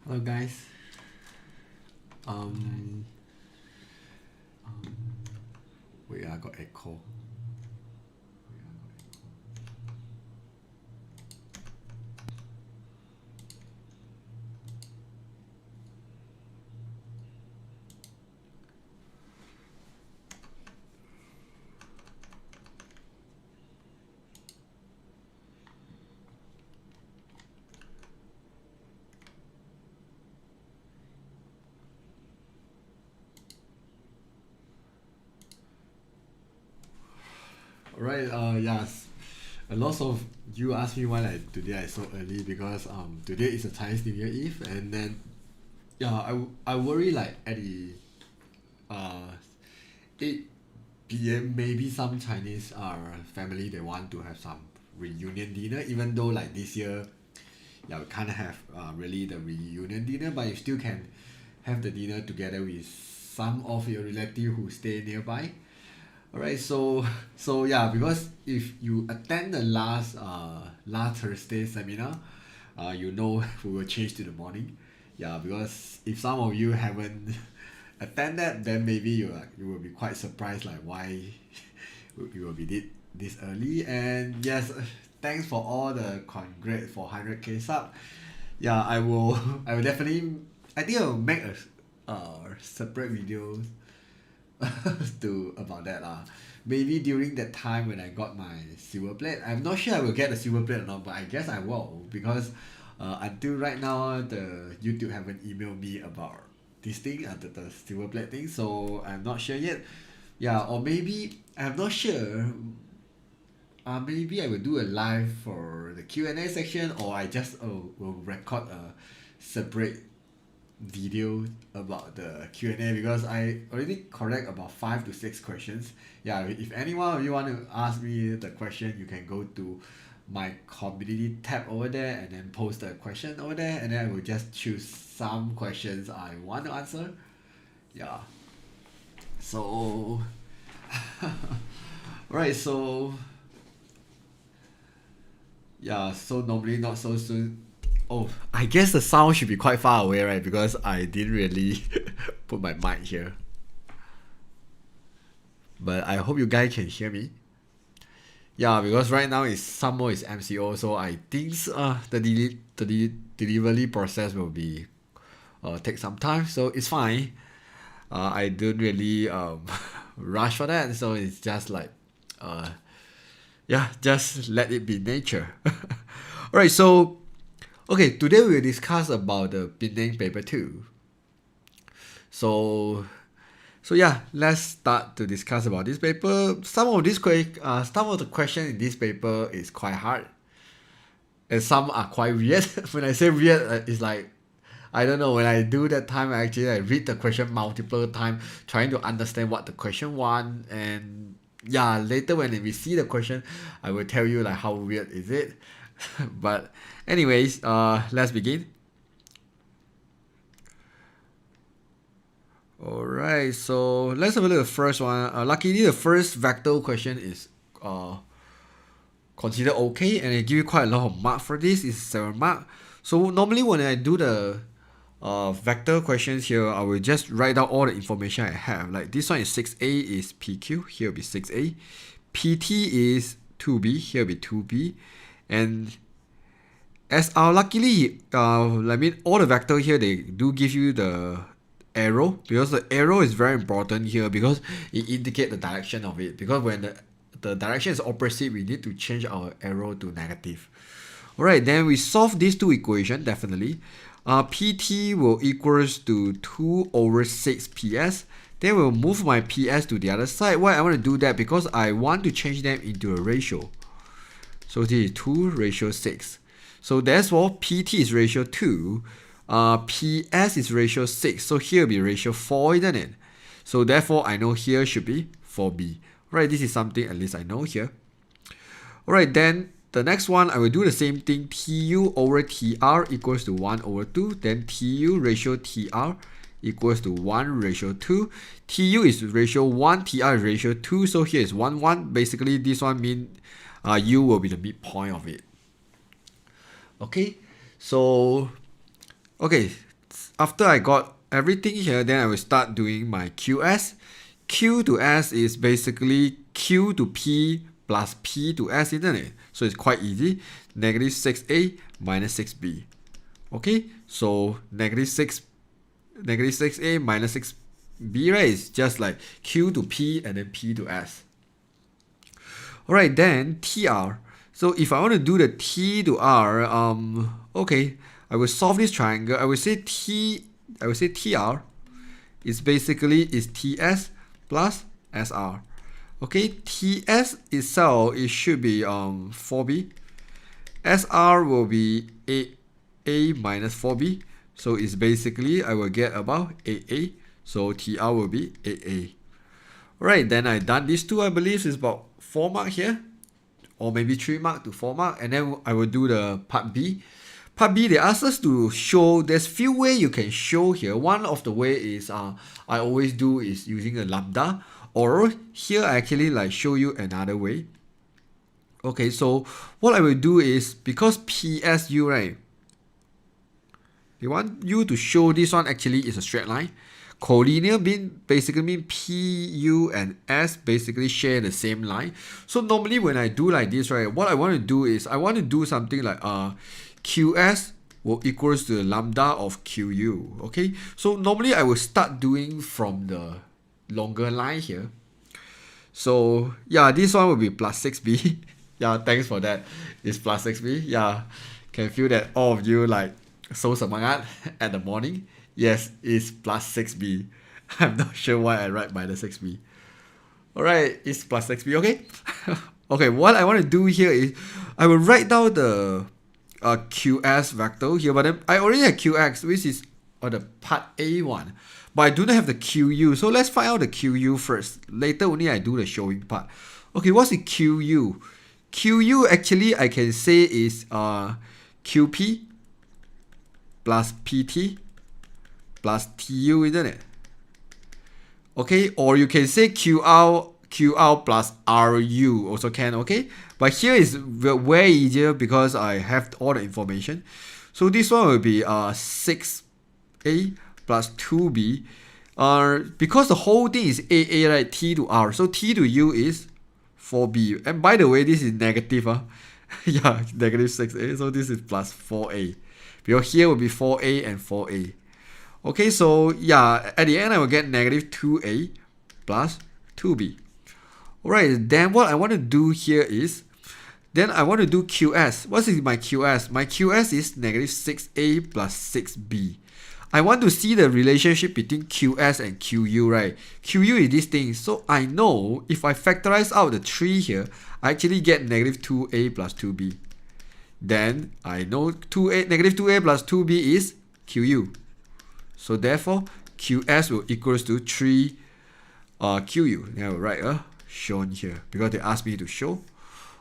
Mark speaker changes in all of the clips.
Speaker 1: Hello guys. Um, Wait, I got echo. Alright, yes. A lot of you asked me why like today I so early because today is a Chinese New Year Eve, and then yeah, I worry like at the uh 8 p.m. maybe some Chinese family they want to have some reunion dinner, even though like this year yeah we can't have really the reunion dinner, but you still can have the dinner together with some of your relative who stay nearby. Alright, so yeah, because if you attend the last Thursday seminar, you know we will change to the morning. Yeah, because if some of you haven't attended, then maybe you will be quite surprised like why we will be did this early. And yes, thanks for all the congrats for 100k sub. Yeah, I will definitely, I think I will make a separate video to about that lah. Maybe during that time when I got my silver plate. I'm not sure I will get the silver plate or not, but I guess I will because until right now the YouTube haven't emailed me about this thing, the silver plate thing. So I'm not sure yet. Yeah, or maybe I'm not sure. Maybe I will do a live for the Q&A section, or I just will record a separate video about the Q&A because I already correct about 5 to 6 questions. Yeah, if any one of you want to ask me the question, you can go to my community tab over there and then post the question over there, and then I will just choose some questions I want to answer. Yeah. So, right. So, yeah. So normally not so soon. Oh, I guess the sound should be quite far away, right? Because I didn't really put my mic here. But I hope you guys can hear me. Yeah, because right now is some more is MCO, so I think the delivery process will be take some time, so it's fine. I don't really rush for that, so it's just like uh yeah, just let it be nature. Alright, so okay, today we'll discuss about the Penang paper 2. So yeah, let's start to discuss about this paper. Some of the questions in this paper is quite hard, and some are quite weird. When I say weird, it's like I don't know. When I do that time, I read the question multiple times, trying to understand what the question want. And yeah, later when we see the question, I will tell you like how weird is it. But anyways, let's begin. Alright, so let's have a look at the first one. Luckily, the first vector question is considered okay, and I give you quite a lot of mark for this. It's 7 mark. So normally when I do the vector questions here, I will just write down all the information I have. Like this one is 6a is PQ, here will be 6a. PT is 2b, here will be 2b. And as luckily, I mean all the vector here, they do give you the arrow, because the arrow is very important here because it indicates the direction of it. Because when the direction is opposite, we need to change our arrow to negative. Alright, then we solve these two equations definitely. PT will equals to 2 over 6 PS. Then we'll move my PS to the other side. Why I want to do that? Because I want to change them into a ratio. So this is 2 ratio 6. So therefore PT is ratio 2. PS is ratio 6. So here will be ratio 4, isn't it? So therefore I know here should be 4B. Right, this is something at least I know here. Alright, then the next one, I will do the same thing. TU over TR equals to 1 over 2. Then TU ratio TR equals to 1 ratio 2. TU is ratio 1, TR is ratio 2. So here is 1, 1. Basically, this one means U will be the midpoint of it. Okay, so, okay. after I got everything here, then I will start doing my QS. Q to S is basically Q to P plus P to S, isn't it? So it's quite easy. Negative 6A minus 6B. Okay, so negative 6A minus 6B, right? Is just like Q to P and then P to S. Alright, then TR. So if I want to do the T to R, okay, I will solve this triangle. I will say TR is basically TS plus SR. Okay, TS itself, it should be 4B. SR will be A minus 4B. So it's basically, I will get about 8A. So TR will be 8A. Alright, then I done these two, I believe is about 4 mark here. Or maybe 3 mark to 4 mark. And then I will do the part B. Part B, they ask us to show, there's few ways you can show here. One of the way is, I always do is using a lambda. Or here I actually like show you another way. Okay, so what I will do is, because PSU, right? They want you to show this one actually is a straight line. Collinear basically mean PU and S basically share the same line. So normally when I do like this, right, what I want to do is I want to do something like QS will equals to the lambda of QU. Okay, so normally I will start doing from the longer line here. So yeah, this one will be plus 6B. Yeah, thanks for that. It's plus 6B. Yeah, can feel that all of you like so semangat at the morning. Yes, it's plus 6B. I'm not sure why I write minus 6B. Alright, it's plus 6B, okay? Okay, what I want to do here is I will write down the QS vector here, but then I already have QX, which is on the part A one. But I do not have the QU, so let's find out the QU first. Later only I do the showing part. Okay, what's the QU? QU actually I can say is QP plus PT plus TU, isn't it? Okay, or you can say QR plus RU also can, okay? But here is way easier because I have all the information. So this one will be 6A plus 2B. Because the whole thing is AA, right? T to R. So T to U is 4B. And by the way, this is negative. Yeah, negative 6A. So this is plus 4A. Because here will be 4A and 4A. Okay, so yeah, at the end I will get negative 2A plus 2B. Alright, then what I want to do here is, then I want to do QS. What is my QS? My QS is negative 6A plus 6B. I want to see the relationship between QS and QU, right? QU is this thing. So I know if I factorize out the 3 here, I actually get negative 2A plus 2B. Then I know negative 2A plus 2B is QU. So therefore, QS will equals to 3 QU. Then I will write shown here because they asked me to show.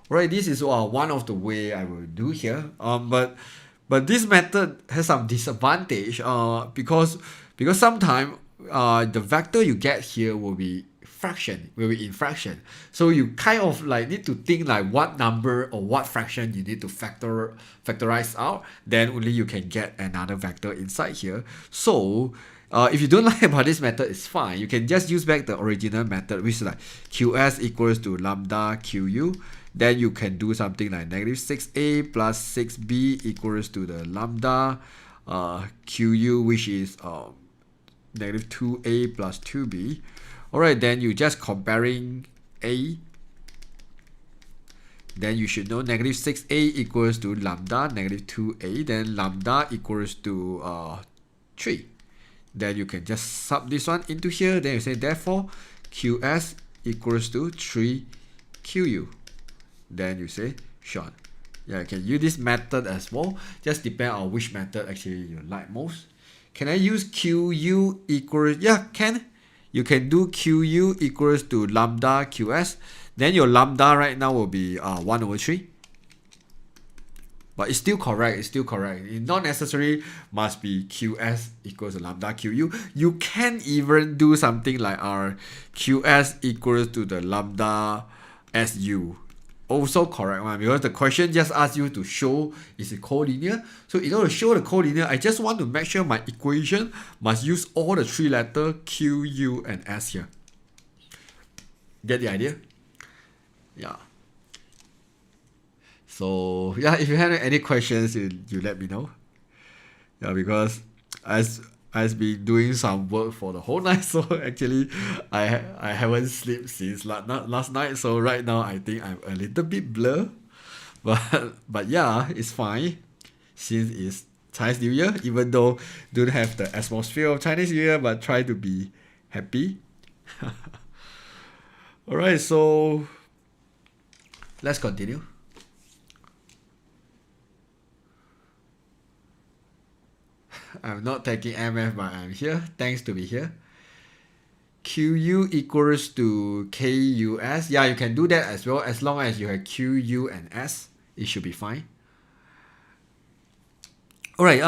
Speaker 1: Alright, this is one of the way I will do here. But this method has some disadvantage because sometimes the vector you get here will be in fraction. So you kind of like need to think like what number or what fraction you need to factorize out. Then only you can get another vector inside here. So if you don't like about this method, it's fine. You can just use back the original method, which is like QS equals to lambda QU. Then you can do something like negative 6A plus 6B equals to the lambda QU, which is negative 2A plus 2B. Alright, then you just comparing A. Then you should know negative 6A equals to lambda negative 2A. Then lambda equals to 3. Then you can just sub this one into here. Then you say therefore QS equals to 3 QU. Then you say shown. Yeah, you can use this method as well. Just depend on which method actually you like most. Can I use QU equals? Yeah, can. You can do QU equals to lambda QS. Then your lambda right now will be 1 over 3. But it's still correct. It's still correct. It not necessarily must be QS equals to lambda QU. You can even do something like QS equals to the lambda SU. also correct one, because the question just asks you to show is it collinear. So in order to show the collinear, I just want to make sure my equation must use all the three letters Q, U, and S here. Get the idea? Yeah. So yeah, if you have any questions, you let me know. Yeah, because I've been doing some work for the whole night, so actually I haven't slept since last night. So right now I think I'm a little bit blur, but yeah, it's fine since it's Chinese New Year. Even though don't have the atmosphere of Chinese New Year, but try to be happy. All right, so let's continue. I'm not taking MF, but I'm here. Thanks to be here. QU equals to KUS. Yeah, you can do that as well. As long as you have QU and S, it should be fine. Alright,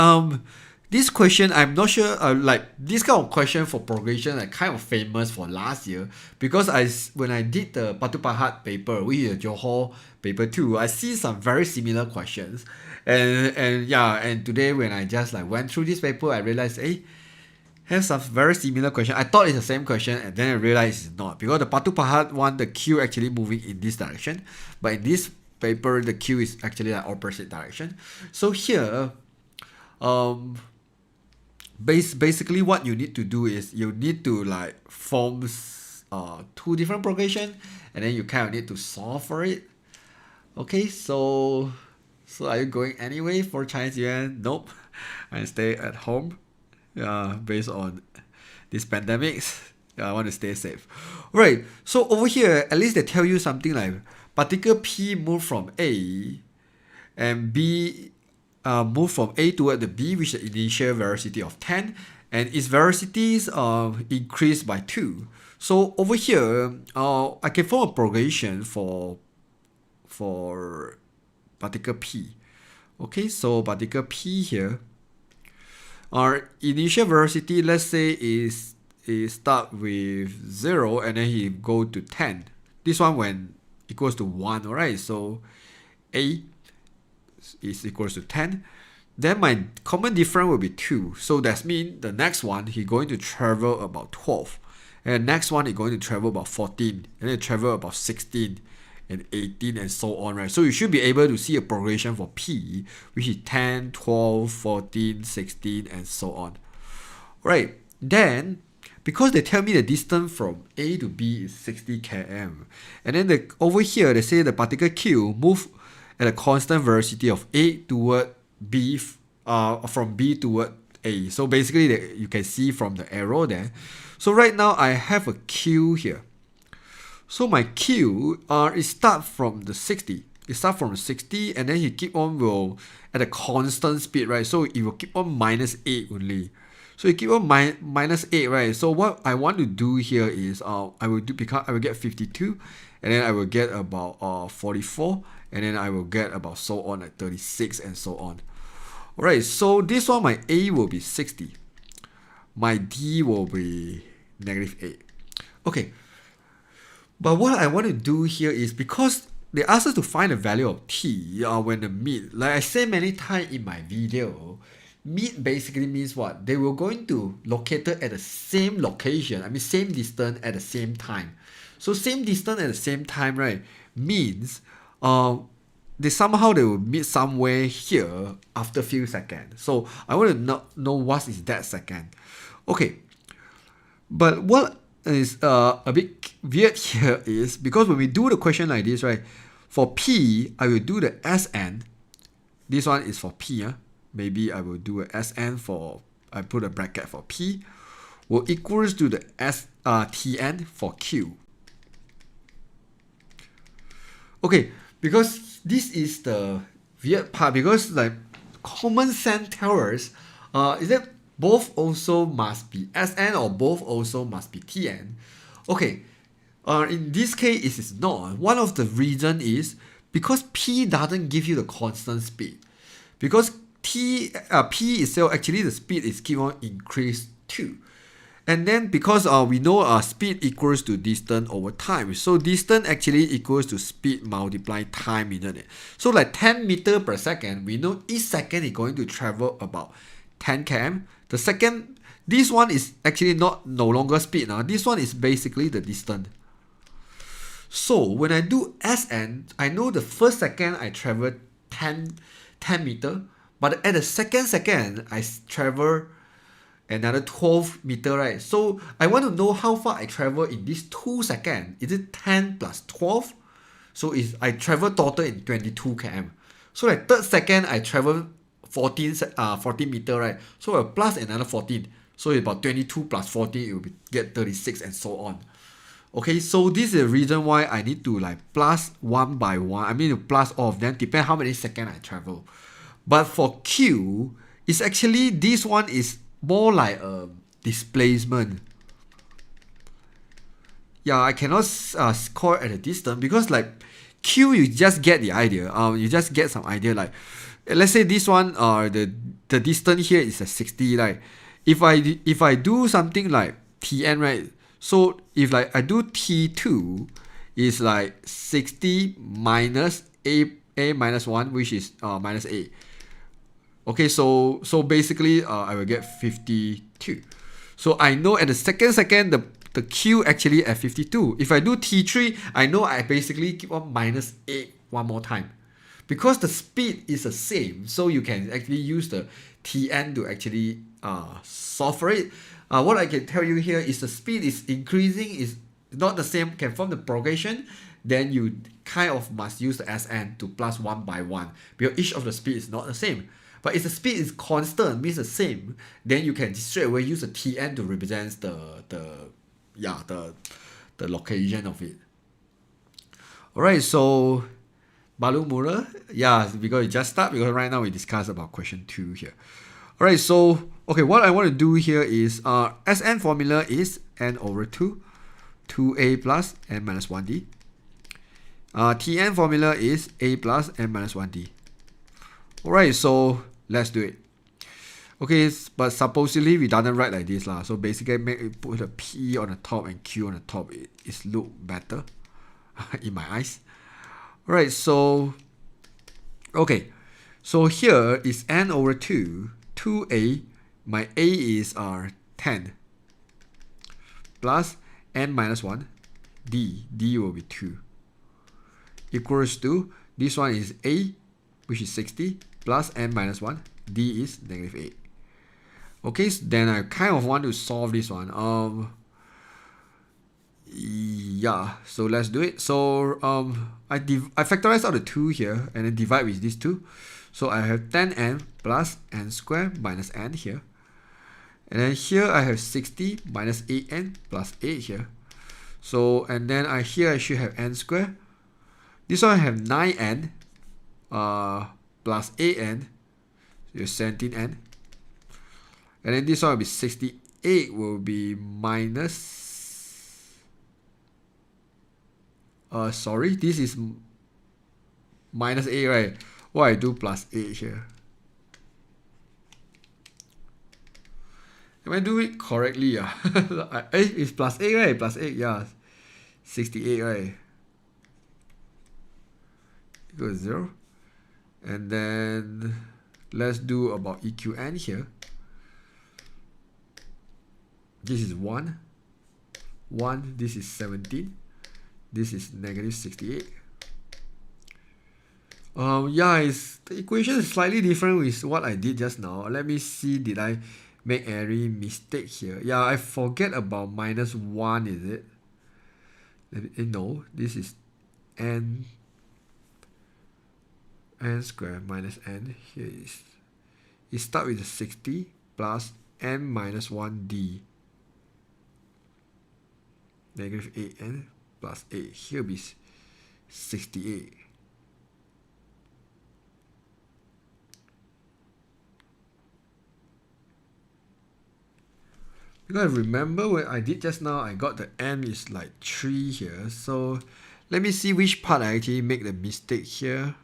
Speaker 1: this question, I'm not sure, like this kind of question for progression are kind of famous for last year, because when I did the Batu Pahat paper, which is the Johor paper 2, I see some very similar questions. And today when I just like went through this paper, I realized, hey, have some very similar question. I thought it's the same question, and then I realized it's not, because the Batu Pahat one, the Q actually moving in this direction, but in this paper, the Q is actually the opposite direction. So here, basically what you need to do is you need to like form two different progression, and then you kind of need to solve for it. Okay, so are you going anyway for Chinese New Year? Nope, I stay at home. Based on this pandemic, I want to stay safe. Right, so over here, at least they tell you something like particle P move from A, and B move from A toward the B, which is the initial velocity of 10, and its velocities increased by 2. So over here, I can form a progression for particle P. Okay, so particle P here, our initial velocity, let's say, is start with 0 and then he go to 10. This one when equals to 1, alright? So A is equals to 10. Then my common difference will be 2. So that means the next one he going to travel about 12. And the next one he going to travel about 14. And then travel about 16 and 18 and so on, right? So you should be able to see a progression for P, which is 10, 12, 14, 16 and so on. Right, then because they tell me the distance from A to B is 60 km, and then over here they say the particle Q move at a constant velocity of A toward B, from B toward A. So basically you can see from the arrow there. So right now I have a Q here. So my Q it start from the 60. It start from 60 and then he keep on at a constant speed, right? So it will keep on minus 8 only. So it keep on minus 8, right? So what I want to do here is I will get 52, and then I will get about 44, and then I will get about so on like 36 and so on. Alright, so this one my A will be 60. My D will be negative 8. Okay. But what I want to do here is, because they ask us to find the value of t when the mid, like I said many times in my video, mid basically means what? They were going to locate at the same location, same distance at the same time. So same distance at the same time, right, means they will meet somewhere here after a few seconds. So I want to know what is that second. Okay, but what is a bit weird here is, because when we do the question like this, right, for P, I will do the Sn. This one is for P. Maybe I will do a Sn for, I put a bracket for P, will equals to the Tn for Q. Okay, because this is the weird part, because like common sense tells us is that both also must be Sn or both also must be Tn. Okay, in this case it is not. One of the reason is because P doesn't give you the constant speed. Because P itself, actually the speed is keep on increase too. And then because we know speed equals to distance over time, so distance actually equals to speed multiplied time, isn't it? So like 10 meter per second, we know each second is going to travel about 10 km. The second, this one is actually no longer speed now. This one is basically the distance. So when I do Sn, I know the first second I travel 10 meter, but at the second I travel another 12 meter, right? So I want to know how far I travel in this 2 seconds. Is it 10 plus 12? So I travel total in 22 km. So like third second I travel 14 meter, right? So I plus another 14. So it's about 22 plus 14, it will get 36 and so on. Okay, so this is the reason why I need to like plus one by one. I mean to plus all of them, depend how many seconds I travel. But for Q, it's actually, this one is more like a displacement. Yeah, I cannot score at a distance because like Q, you just get the idea. You just get some idea. Like, let's say this one, the distance here is a 60. Like, if I do something like Tn, right? So if like I do T2, is like 60 minus a minus 1, which is minus a. Okay, so basically I will get 52. So I know at the second the Q actually at 52. If I do T3, I know I basically keep on minus 8 one more time. Because the speed is the same, so you can actually use the Tn to actually solve for it. What I can tell you here is the speed is increasing, is not the same, can form the progression, then you kind of must use the Sn to plus 1 by 1, because each of the speed is not the same. But if the speed is constant, means the same, then you can straight away use the Tn to represent the location of it. Alright, so Balu Mura, yeah, because it just start, because right now we discuss about question 2 here. Alright, so okay, what I want to do here is Sn formula is n over 2, 2a plus n minus 1d. Tn formula is a plus n minus 1d. Alright, so let's do it. Okay, but supposedly we doesn't write like this lah. So basically put a P on the top and Q on the top. It look better in my eyes. Alright, so okay. So here is n over 2, 2a. My a is 10 plus n minus 1 d. D will be 2 equals to, this one is a, which is 60, plus n minus 1, d is negative 8. Okay, so then I kind of want to solve this one. Yeah, so let's do it. So I factorize out the 2 here and then divide with these 2. So I have 10n plus n squared minus n here. And then here I have 60 minus 8n plus 8 here. So, and then here I should have n squared. This one I have 9n plus 8n, so 17n. And then this one will be 68 will be minus, sorry, this is minus 8, right? Why I do plus 8 here? Am I doing it correctly? It's plus 8, right? Plus 8, yeah. 68, right? Equals 0. And then let's do about EQN here. This is 1. 1. This is 17. This is negative 68. Yeah, the equation is slightly different with what I did just now. Let me see, did I make any mistake here? Yeah, I forget about minus 1, is it? No, this is n squared minus n. Here is, it start with 60 plus n minus 1d. Negative 8n plus 8. Here will be 68. Because I remember when I did just now, I got the n is like 3 here. So let me see which part I actually make the mistake here.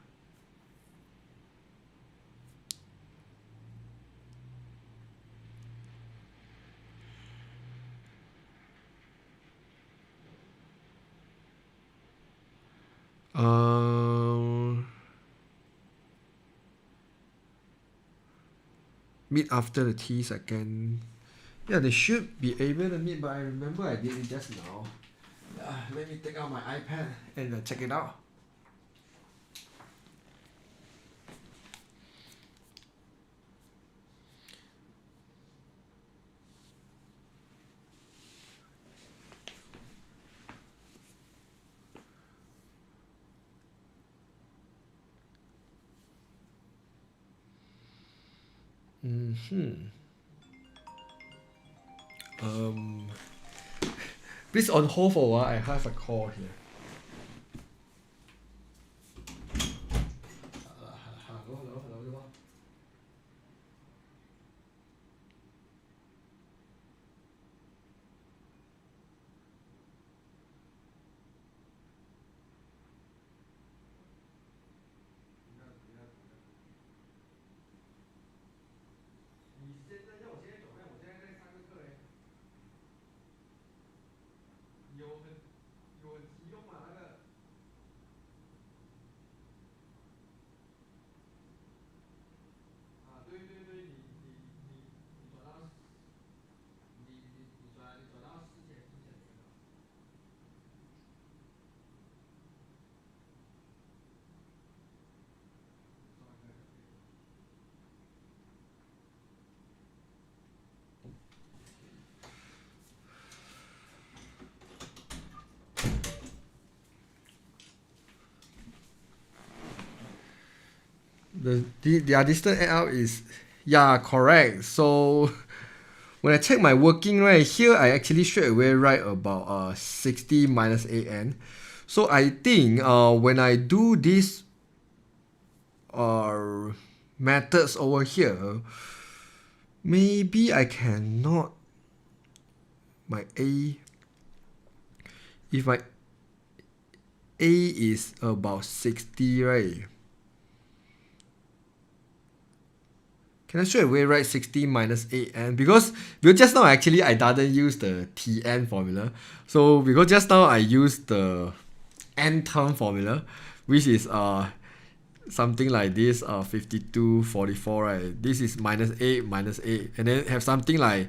Speaker 1: Meet after the t second. Yeah, they should be able to meet, but I remember I did it just now. Let me take out my iPad and check it out. Please on hold for a while. I have a call here. Hello. Their distance add out is, yeah, correct. So when I check my working right here, I actually straight away write about 60 minus an. So I think when I do this methods over here, maybe I cannot my a, if my a is about 60, right? Can I straight away write 60 minus an? Because just now actually I didn't use the Tn formula. So because just now I used the n term formula, which is something like this 52, 44, right? This is minus 8, and then have something like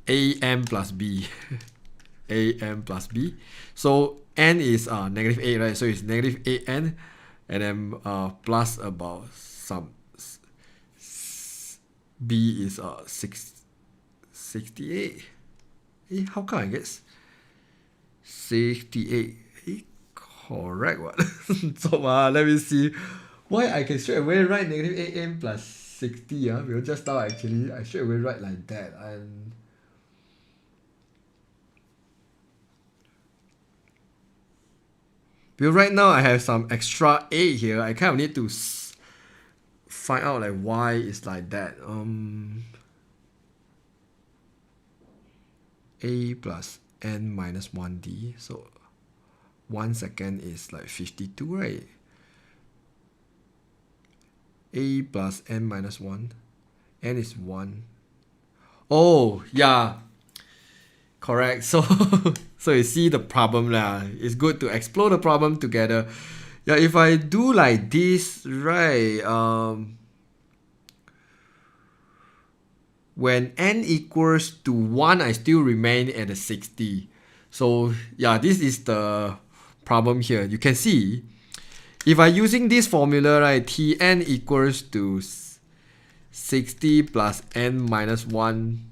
Speaker 1: am plus b. am plus b. So n is negative 8, right? So it's negative 8n, and then plus about some b is 68. How come I get 68? Correct what? So let me see why I can straight away write negative 8n plus 60. Because just now actually I straight away write like that. And because right now I have some extra 8 here, I kind of need to find out like why it's like that. A plus n minus 1d. So 1 second is like 52, right? A plus n minus 1. N is 1. Oh, yeah. Correct. So so you see the problem lah. It's good to explore the problem together. Yeah, if I do like this, right? When n equals to 1, I still remain at the 60. So yeah, this is the problem here. You can see, if I'm using this formula, right, Tn equals to 60 plus n minus 1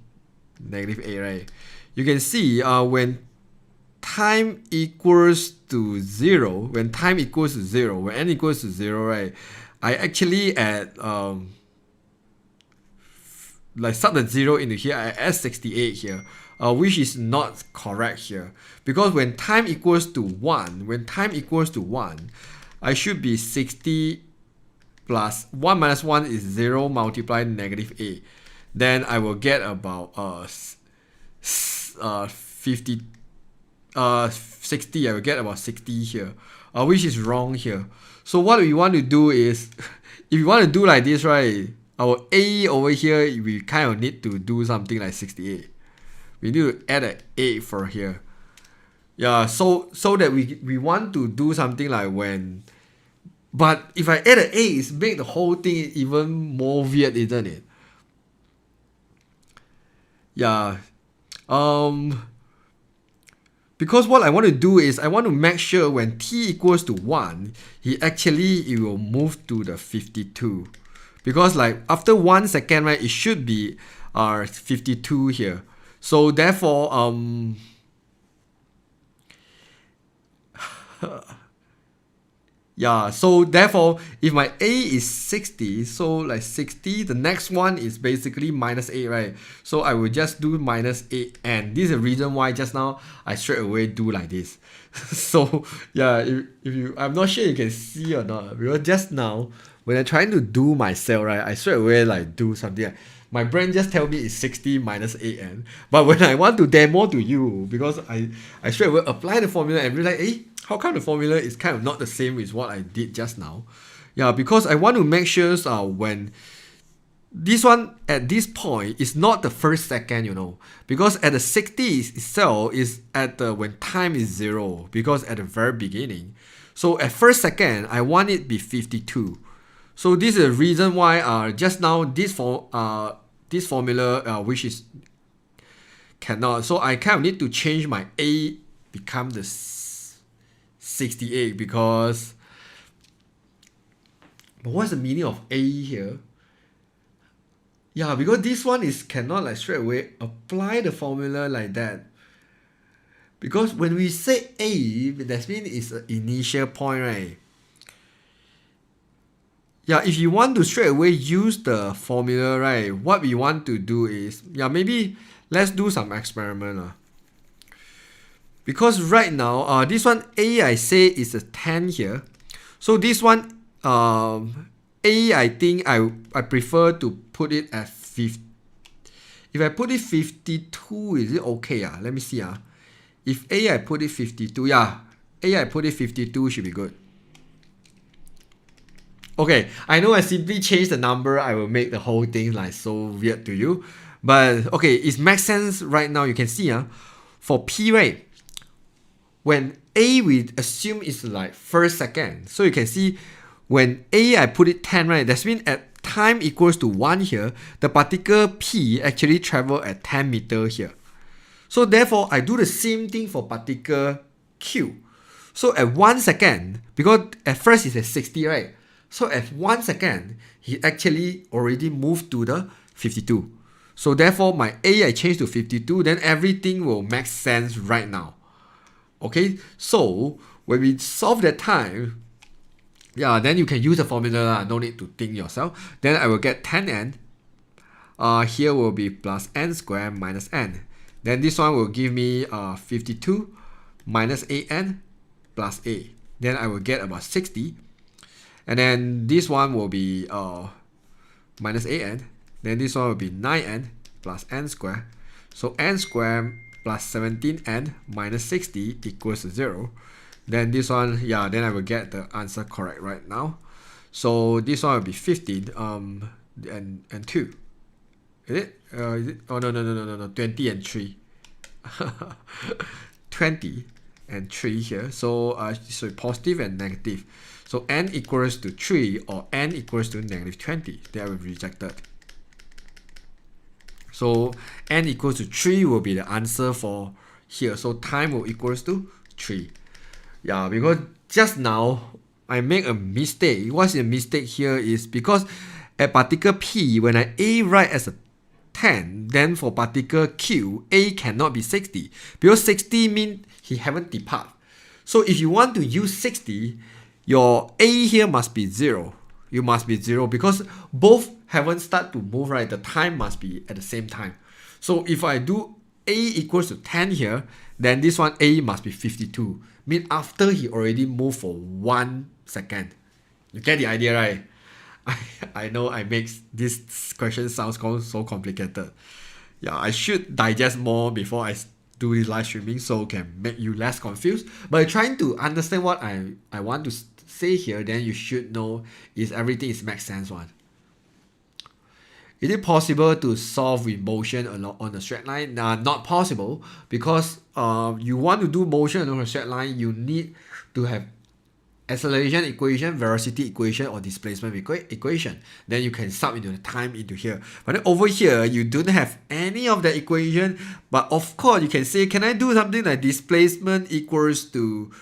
Speaker 1: negative 8, right? You can see when time equals to 0, when n equals to 0, right, I actually add like start the 0 into here, I add 68 here, which is not correct here. Because when time equals to 1, I should be 60 plus 1 minus 1 is 0 multiplied negative 8. Then I will get about 60. I will get about 60 here, which is wrong here. So what we want to do is, if you want to do like this, right, our a over here, we kind of need to do something like 68. We need to add an 8 for here. Yeah, so that we want to do something like when, but if I add an a, it's make the whole thing even more weird, isn't it? Yeah. Um because what I want to do is I want to make sure when t equals to 1, it will move to the 52. Because like after 1 second, right, it should be 52 here. So therefore, yeah, so therefore, if my a is 60, so like 60, the next one is basically minus 8, right? So I will just do minus 8, and this is the reason why just now I straight away do like this. So yeah, if you, I'm not sure you can see or not, because just now when I'm trying to do myself, right, I straight away like do something like, my brain just tell me it's 60 minus 8n. But when I want to demo to you, because I straight away apply the formula and realize, how come the formula is kind of not the same as what I did just now? Yeah, because I want to make sure when this one at this point is not the first second, because at the 60 itself is at the when time is 0, because at the very beginning. So at first second, I want it be 52. So this is the reason why just now this formula which is cannot. So I kind of need to change my a become the 68, because but what's the meaning of a here? Yeah, because this one is cannot like straight away apply the formula like that. Because when we say a, that means it's an initial point, right? Yeah, if you want to straight away use the formula, right, what we want to do is, yeah, maybe let's do some experiment. Because right now, this one a I say is a 10 here. So this one, a I think I prefer to put it at 50. If I put it 52, is it okay? Let me see. If a I put it 52, yeah, a I put it 52 should be good. Okay, I know I simply change the number, I will make the whole thing like so weird to you. But okay, it makes sense right now. You can see for P, right, when A we assume is like first second. So you can see when A I put it 10, right, that means at time equals to 1 here, the particle P actually travel at 10 meter here. So therefore, I do the same thing for particle Q. So at 1 second, because at first it's at 60, right? So at 1 second, he actually already moved to the 52. So therefore, my A I changed to 52, then everything will make sense right now. Okay, so when we solve that time, yeah, then you can use the formula, no need to think yourself. Then I will get 10n. Here will be plus n squared minus n. Then this one will give me 52 minus an plus a. Then I will get about 60. And then this one will be minus an. Then this one will be 9n plus n squared. So n squared plus 17n minus 60 equals to 0. Then this one, yeah, then I will get the answer correct right now. So this one will be 15 and 2. Is it? Oh, no. 20 and 3. 20 and 3 here. So, so positive and negative. So n equals to 3 or n equals to negative 20. They are rejected. So n equals to 3 will be the answer for here. So time will equals to 3. Yeah, because just now I make a mistake. What's the mistake here is because at particle P, when I A write as a 10, then for particle Q, A cannot be 60. Because 60 means he haven't depart. So if you want to use 60, your A here must be 0. You must be 0 because both haven't start to move, right? The time must be at the same time. So if I do A equals to 10 here, then this one A must be 52. Mean after he already moved for 1 second. You get the idea, right? I know I make this question sounds so complicated. Yeah, I should digest more before I do this live streaming so can make you less confused. But trying to understand what I want to say here, then you should know is everything is makes sense one. Is it possible to solve with motion along on a straight line? Not possible, because you want to do motion along a straight line, you need to have acceleration equation, velocity equation, or displacement equation. Then you can sub into the time into here. But then over here, you don't have any of the equation. But of course, you can say, can I do something like displacement equals to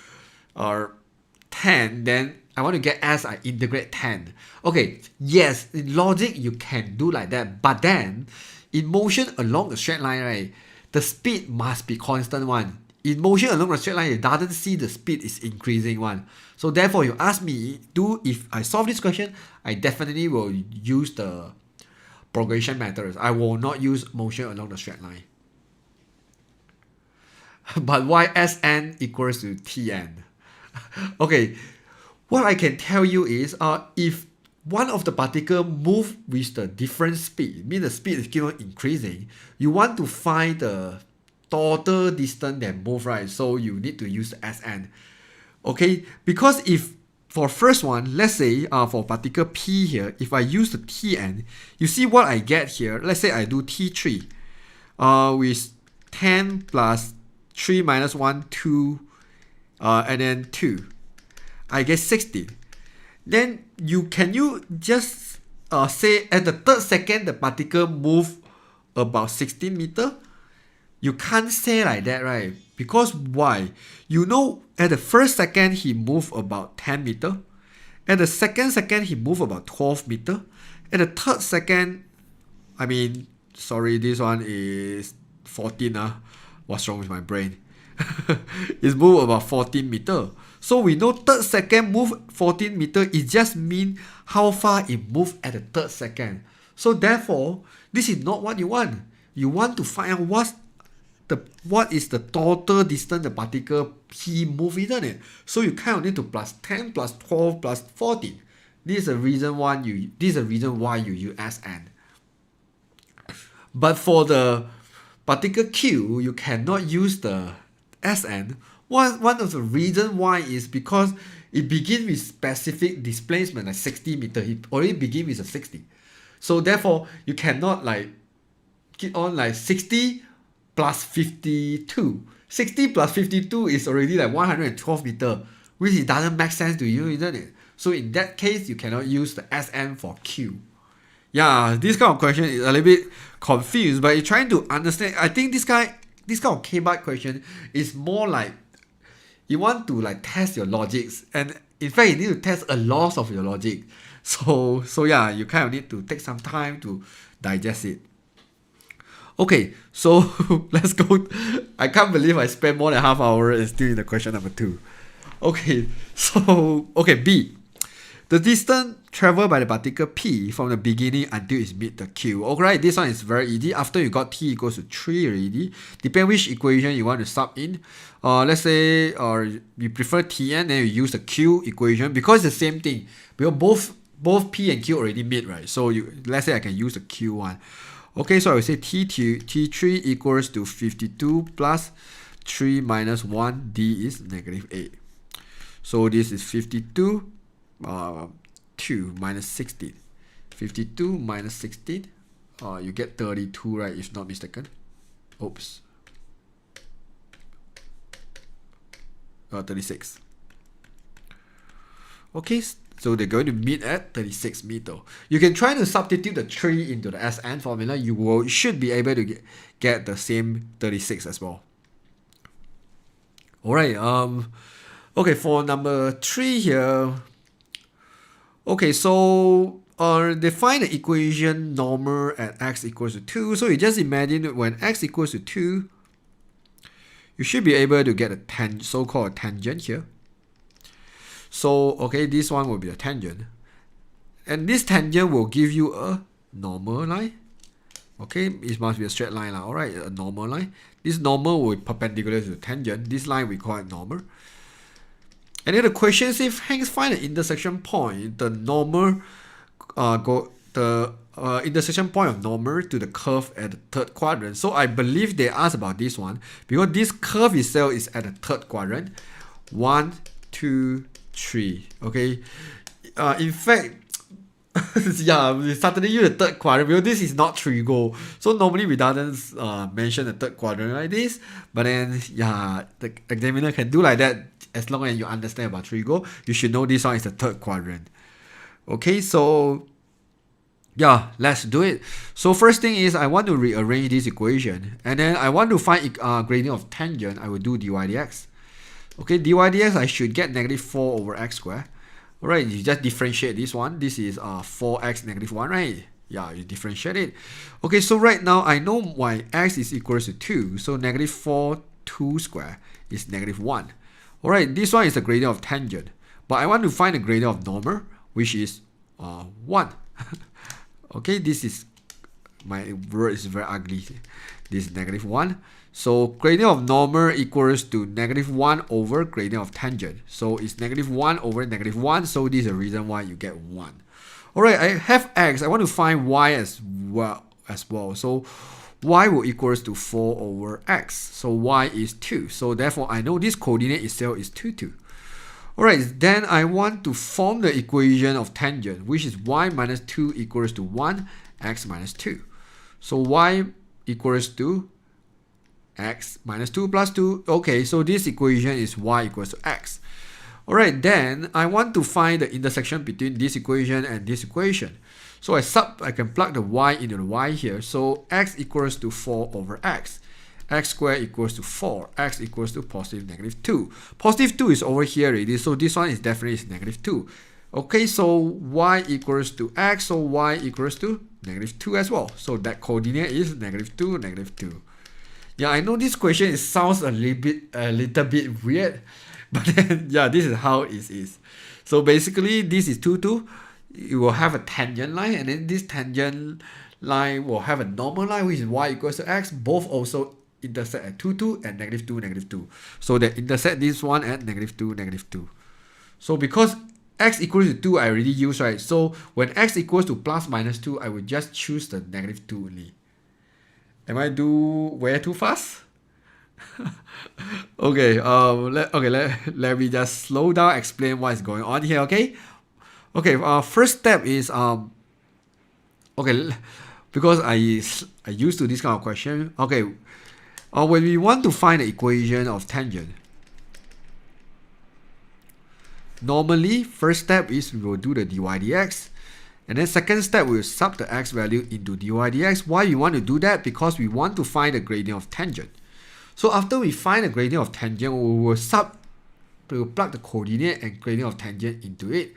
Speaker 1: 10? Then I want to get as I integrate 10. Okay, yes, in logic, you can do like that. But then, in motion along the straight line, right, the speed must be constant one. In motion along the straight line, it doesn't see the speed is increasing one. So therefore, you ask me, if I solve this question, I definitely will use the progression methods. I will not use motion along the straight line. But why Sn equals to Tn? Okay, what I can tell you is, if one of the particle move with the different speed, means the speed is keep on increasing, you want to find the total distance that move, right? So you need to use the Sn. Okay, because if for first one, let's say for particle P here, if I use the Tn, you see what I get here. Let's say I do T3 with 10 plus 3 minus 1, 2, and then 2. I get 60. Then you just say at the third second the particle move about 16 meter? You can't say like that, right? Because why? You know, at the first second he moved about 10 meter. At the second he moved about 12 meter. At the third second, this one is 14. What's wrong with my brain? It's moved about 14 meter. So we know third second move 14 meter. It just means how far it moved at the third second. So therefore, this is not what you want. You want to find out what is the total distance the particle P move, isn't it? So you kind of need to plus 10 plus 12 plus 14. This is the reason why you use Sn. But for the particle Q, you cannot use the Sn. One of the reasons why is because it begins with specific displacement like 60 meter. It already begins with a 60. So therefore, you cannot keep on 60 plus 52. 60 plus 52 is already 112 meter, which it doesn't make sense to you, isn't it? So in that case, you cannot use the Sn for Q. Yeah, this kind of question is a little bit confused, but you're trying to understand. I think this kind of K-bar question is more like you want to test your logics, and in fact you need to test a lot of your logic. So yeah, you kind of need to take some time to digest it. Okay, so let's go. I can't believe I spent more than half hour and still in the question number 2. Okay, so B. The distance traveled by the particle P from the beginning until it meets the Q. Alright, this one is very easy. After you got T equals to 3 already, depend which equation you want to sub in. Let's say you prefer Tn, then you use the Q equation because it's the same thing. Because both P and Q already meet, right? So let's say I can use the Q one. Okay, so I will say T3 equals to 52 plus 3 minus 1, D is negative 8. So this is 52, 2 minus 16. 52 minus 16, you get 32, right, if not mistaken. Oops. 36. Okay, so they're going to meet at 36 meter. You can try to substitute the 3 into the Sn formula. You should be able to get the same 36 as well. Alright, okay, for number 3 here. Okay, so define the equation normal at x equals to 2. So you just imagine when x equals to 2, you should be able to get a so-called tangent here. So, okay, this one will be a tangent. And this tangent will give you a normal line. Okay, it must be a straight line. Alright, a normal line. This normal will be perpendicular to the tangent. This line we call it normal. And then the question says, hence find the intersection point. The normal, intersection point of normal to the curve at the third quadrant. So I believe they asked about this one because this curve itself is at the third quadrant. 1, 2, 3. Okay. In fact, Yeah, we suddenly use the third quadrant because this is not trigo. So normally we doesn't mention the third quadrant like this. But then yeah, the examiner can do like that as long as you understand about trigo. You should know this one is the third quadrant. Okay, so yeah, let's do it. So first thing is I want to rearrange this equation, and then I want to find gradient of tangent. I will do dy dx. Okay, dy dx I should get negative 4 over x squared. Alright, you just differentiate this one. This is 4x negative 1, right? Yeah, you differentiate it. Okay, so right now I know my x is equals to 2. So negative 4 2 square is negative 1. Alright, this one is the gradient of tangent. But I want to find the gradient of normal, which is 1. Okay, this is, my word is very ugly. This is negative 1. So gradient of normal equals to negative 1 over gradient of tangent. So it's negative 1 over negative 1. So this is the reason why you get 1. Alright, I have x. I want to find y as well. So y will equals to 4 over x. So y is 2. So therefore I know this coordinate itself is 2, 2. Alright, then I want to form the equation of tangent, which is y minus 2 equals to 1, x minus 2. So y equals to x minus 2 plus 2. Okay, so this equation is y equals to x. Alright, then I want to find the intersection between this equation and this equation. So I can plug the y into the y here. So x equals to 4 over x. X squared equals to 4. X equals to positive negative 2. Positive 2 is over here already. So this one is definitely negative 2. Okay, so y equals to x. So y equals to negative 2 as well. So that coordinate is negative 2, negative 2. Yeah, I know this question sounds a little bit weird, but then yeah, this is how it is. So basically, this is 2, 2. You will have a tangent line, and then this tangent line will have a normal line, which is y equals to x. Both also intersect at 2, 2 and negative 2, negative 2. So they intersect this one at negative 2, negative 2. So because x equals to 2, I already used, right? So when x equals to plus minus 2, I will just choose the negative 2 only. Am I way too fast? Okay, let me just slow down, explain what is going on here, okay? Okay, first step is okay, because I used to this kind of question. Okay, when we want to find the equation of tangent, normally first step is we will do the dy dx. And then second step, we'll sub the x value into dy dx. Why we want to do that? Because we want to find the gradient of tangent. So after we find the gradient of tangent, we will plug the coordinate and gradient of tangent into it,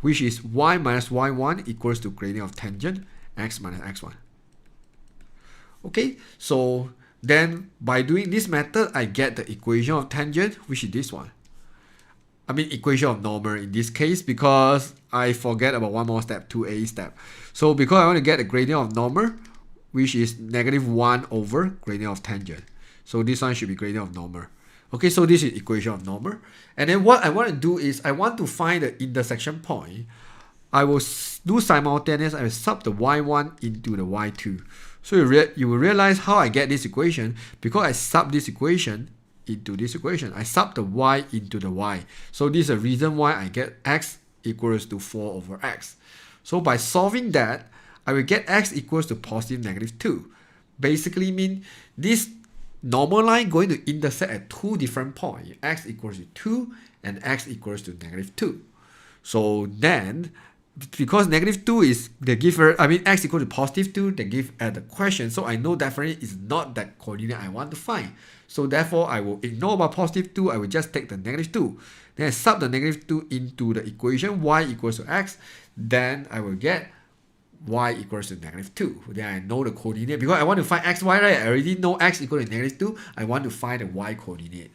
Speaker 1: which is y minus y1 equals to gradient of tangent x minus x1. Okay, so then by doing this method, I get the equation of tangent, which is this one. I mean equation of normal in this case, because I forget about one more step, 2a step. So because I want to get the gradient of normal, which is negative 1 over gradient of tangent. So this one should be gradient of normal. Okay, so this is equation of normal. And then what I want to do is I want to find the intersection point. I will do simultaneous. I will sub the y1 into the y2. So you will realize how I get this equation, because I sub this equation into this equation. I sub the y into the y. So this is the reason why I get x equals to 4 over x. So by solving that, I will get x equals to positive negative 2. Basically mean this normal line going to intersect at two different points. X equals to 2 and x equals to negative 2. So then, because negative 2 is the giver, I mean x equals to positive 2, they give at the question. So I know definitely it's not that coordinate I want to find. So therefore, I will ignore about positive 2. I will just take the negative 2. Then I sub the negative 2 into the equation y equals to x. Then I will get y equals to negative 2. Then I know the coordinate. Because I want to find x, y, right? I already know x equals to negative 2. I want to find the y coordinate.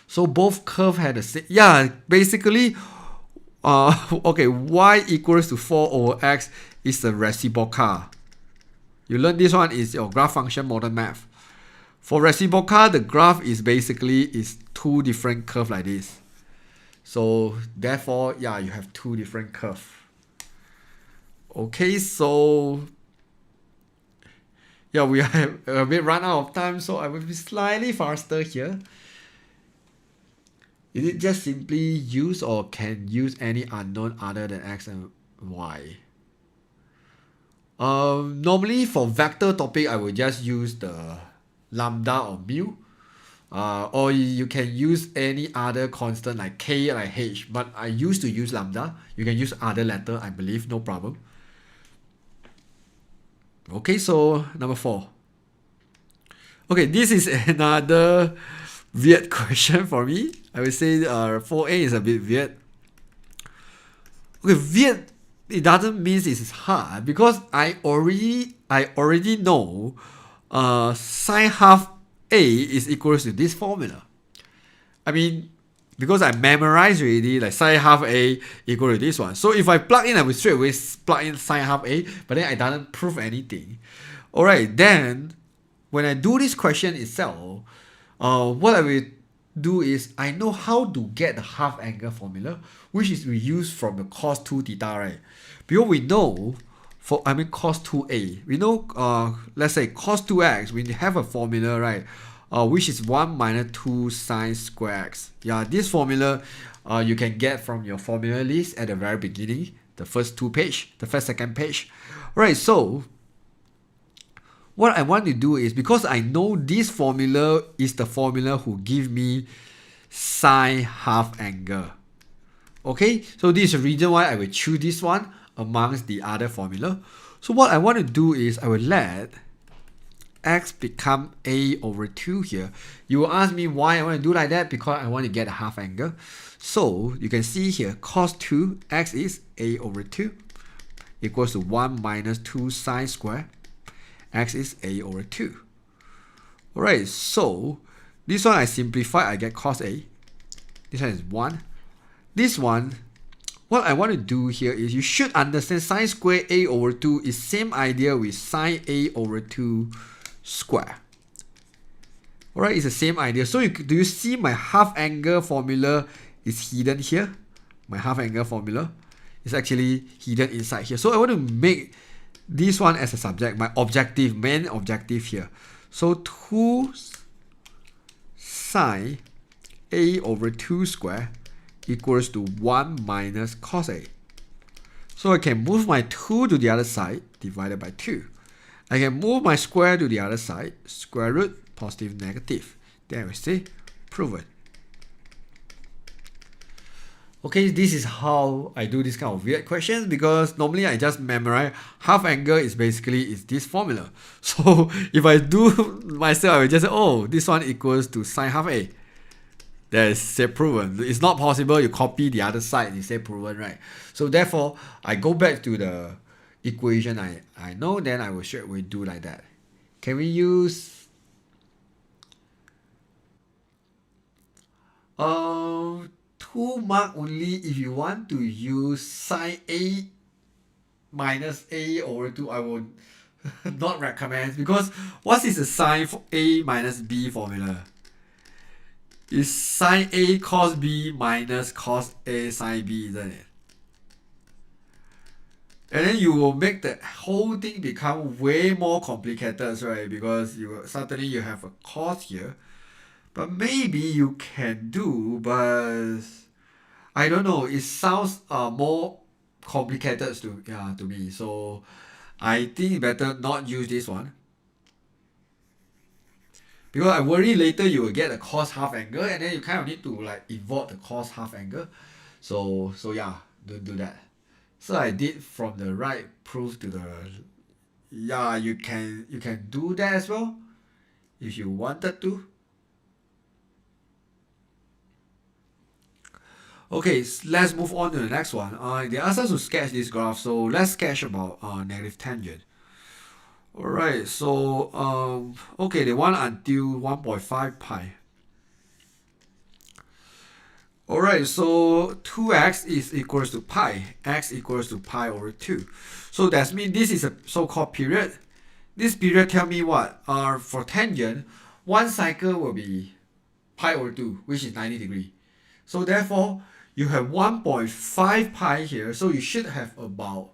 Speaker 1: So both curves had the same. Yeah, basically, okay, y equals to 4 over x is the reciprocal. You learn this one is your graph function modern math. For reciprocal, the graph is basically two different curves like this. So therefore, yeah, you have two different curves. Okay, so yeah, we have a bit run out of time, so I will be slightly faster here. Is it just simply use or can use any unknown other than x and y. Normally for vector topic, I would just use the lambda or mu. Or you can use any other constant like k, like h, but I used to use lambda. You can use other letter, I believe, no problem. Okay, so number 4. Okay, this is another weird question for me. I would say 4a is a bit weird. Okay, weird, it doesn't mean it's hard because I already know sine half a is equals to this formula. I mean, because I memorized already, like sine half a equal to this one. So if I plug in, I will straight away plug in sine half a, but then I didn't prove anything. Alright, then when I do this question itself, what I will do is I know how to get the half angle formula, which is we use from the cos 2 theta, right? Because we know cos 2a, we know let's say cos 2x, we have a formula, right? Which is 1 minus 2 sine square x. Yeah, this formula you can get from your formula list at the very beginning, the first second page. Right, so what I want to do is, because I know this formula is the formula who give me sine half angle. Okay, so this is the reason why I will choose this one amongst the other formula. So what I want to do is I will let x become a over 2 here. You will ask me why I want to do like that, because I want to get a half angle. So you can see here cos 2 x is a over 2 equals to 1 minus 2 sine square x is a over 2. Alright, so this one I simplify, I get cos a. This one is 1. This one, what I want to do here is you should understand sine square a over 2 is same idea with sine a over 2 square. Alright, it's the same idea. So do you see my half angle formula is hidden here? My half angle formula is actually hidden inside here. So I want to make this one as a subject, my main objective here. So 2 sine a over 2 square equals to 1 minus cos a. So I can move my 2 to the other side, divided by 2. I can move my square to the other side, square root, positive, negative. Then we say, proven. Okay, this is how I do this kind of weird questions, because normally I just memorize half angle is this formula. So if I do myself, I will just say, oh, this one equals to sine half a. That is say proven. It's not possible you copy the other side and you say proven, right? So therefore, I go back to the equation I know, then I will straight away do like that. Can we use 2 mark only if you want to use sine a minus a over 2? I would not recommend, because what is the sine for a minus b formula? It's sine a cos b minus cos a sine b, isn't it? And then you will make the whole thing become way more complicated, right? Because suddenly you have a cos here. But maybe you can do, but I don't know. It sounds more complicated to me. So I think better not use this one, because I worry later you will get a cos half angle, and then you kind of need to like involve the cos half angle. So yeah, don't do that. So I did from the right proof to the, yeah, you can do that as well if you wanted to. Okay, let's move on to the next one. They asked us to sketch this graph, so let's sketch about negative tangent. Alright, so okay, they want until 1.5 pi. Alright, so 2x is equals to pi, x equals to pi over 2. So that means this is a so-called period. This period tell me what? For tangent, one cycle will be pi over 2, which is 90 degrees. So therefore, you have 1.5 pi here, so you should have about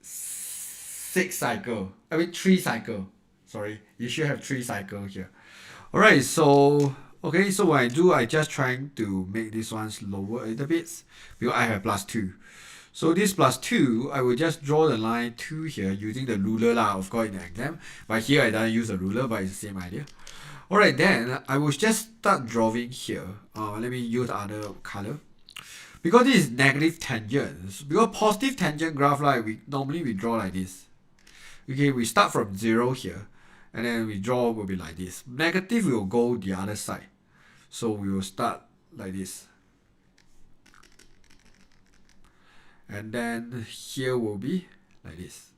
Speaker 1: 3 cycles. Sorry, you should have 3 cycles here. Alright, so okay, so what I do, I just trying to make this one lower a little bit, because I have plus 2.
Speaker 2: So this plus 2, I will just draw the line 2 here using the ruler lah, of course, in the exam. But here I don't use a ruler, but it's the same idea. Alright, then I will just start drawing here. Let me use other color. Because this is negative tangents, because positive tangent graph, like we draw like this. Okay, we start from 0 here, and then we draw will be like this. Negative will go the other side. So we will start like this. And then here will be like this.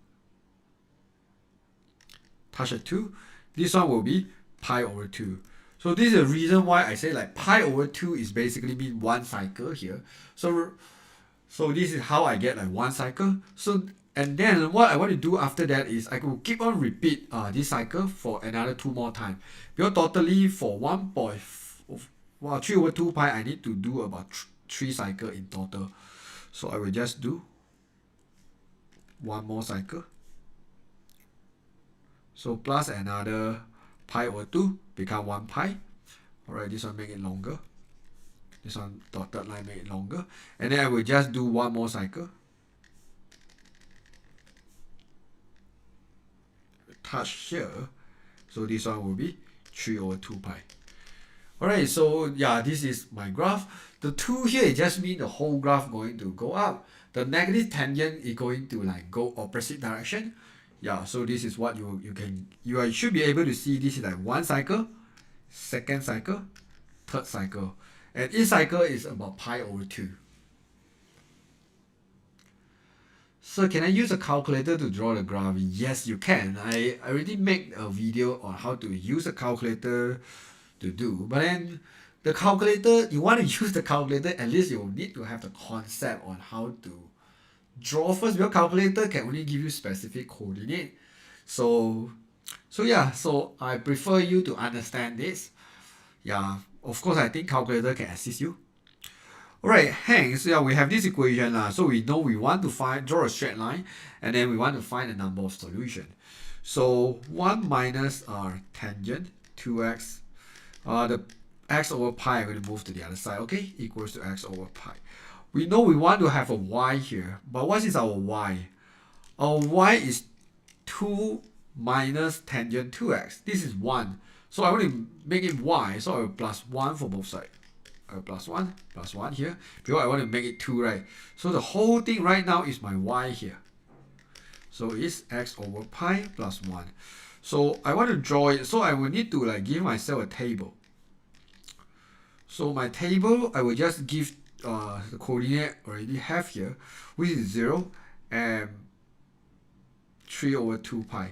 Speaker 2: Touch a 2. This one will be pi over 2. So this is the reason why I say like pi over 2 is basically mean one cycle here. So this is how I get like one cycle. So and then what I want to do after that is I will keep on repeat this cycle for another 2 more times. Because totally for 3 over 2 pi I need to do about 3 cycle in total. So I will just do one more cycle. So plus another pi over 2 become 1 pi. Alright, this one make it longer. This one dotted line make it longer. And then I will just do one more cycle. Touch here. So this one will be 3 over 2 pi. Alright, so yeah, this is my graph. The 2 here, it just means the whole graph going to go up. The negative tangent is going to like go opposite direction. Yeah, so this is what you should be able to see. This is like one cycle, second cycle, third cycle. And each cycle is about pi over 2. So can I use a calculator to draw the graph? Yes, you can. I already made a video on how to use a calculator to do. But then the calculator, you want to use the calculator, at least you need to have the concept on how to draw first, because calculator can only give you specific coordinate. So yeah, so I prefer you to understand this. Yeah, of course I think calculator can assist you. Alright, hence yeah, we have this equation lah. So we know we want to draw a straight line, and then we want to find the number of solution. So 1 minus tangent 2x, the x over pi, I'm going to move to the other side, okay, equals to x over pi. We know we want to have a y here, but what is our y? Our y is 2 minus tangent 2x. This is 1. So I want to make it y, so I will plus 1 for both sides. I will plus 1 here, because I want to make it 2, right? So the whole thing right now is my y here. So it's x over pi plus 1. So I want to draw it, so I will need to like give myself a table. So my table, I will just give the coordinate already have here, which is 0 and 3 over 2 pi.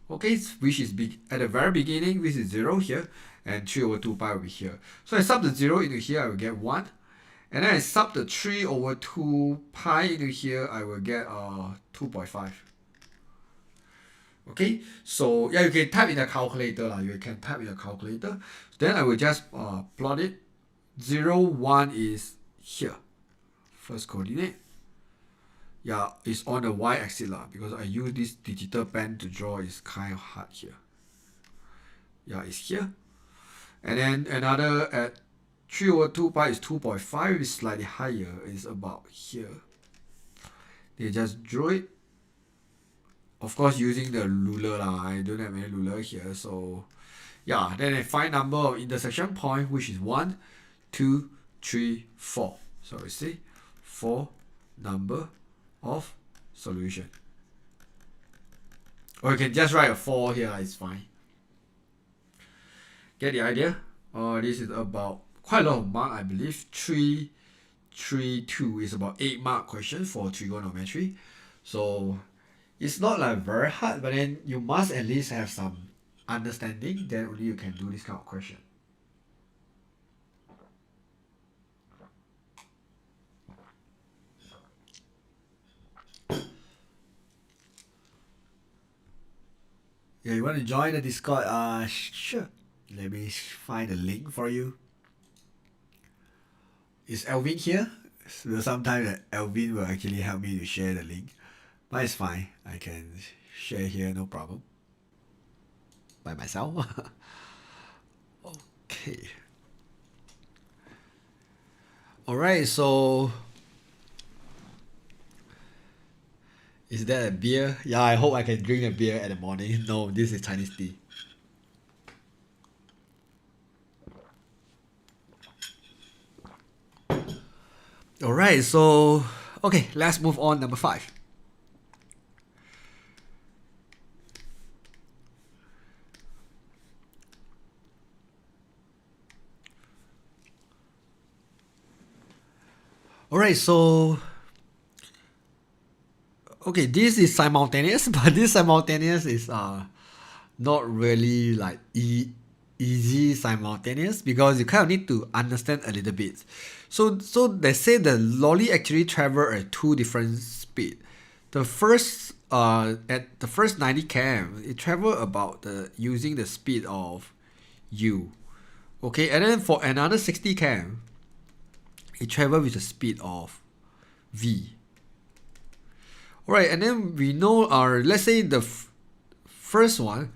Speaker 2: Okay, which is at the very beginning, which is 0 here, and 3 over 2 pi will be here. So I sub the 0 into here, I will get 1. And then I sub the 3 over 2 pi into here, I will get 2.5. Okay, so yeah, you can type in the calculator lah. You can type in the calculator. Then I will just plot it. 0, 1 is here. First coordinate. Yeah, it's on the y-axis lah, because I use this digital pen to draw. It's kind of hard here. Yeah, it's here. And then another at 3 over 2 pi is 2.5. It's slightly higher. It's about here. They just draw it. Of course, using the ruler lah. I don't have any ruler here, so yeah. Then I find number of intersection point, which is 1, 2, 3, 4. So we see 4 number of solution. Or you can just write a 4 here. It's fine. Get the idea? This is about quite a lot of mark, I believe. 3, 3, 2 is about 8 mark question for trigonometry. So it's not like very hard, but then you must at least have some understanding, then only you can do this kind of question. Yeah, you want to join the Discord? Sure. Let me find a link for you. Is Elvin here? So sometimes Elvin will actually help me to share the link. But it's fine. I can share here, no problem. By myself. Okay. Alright, so Is that a beer? Yeah, I hope I can drink a beer at the morning. No, this is Chinese tea. Alright, so okay, let's move on. Number 5. Alright, so okay, this is simultaneous, but this simultaneous is not really like easy simultaneous because you kind of need to understand a little bit. So they say the lolly actually travel at 2 different speed. The first at the first 90 km, it travel about using the speed of u. Okay, and then for another 60 km, it travel with the speed of v. Alright, and then we know our, let's say the first one,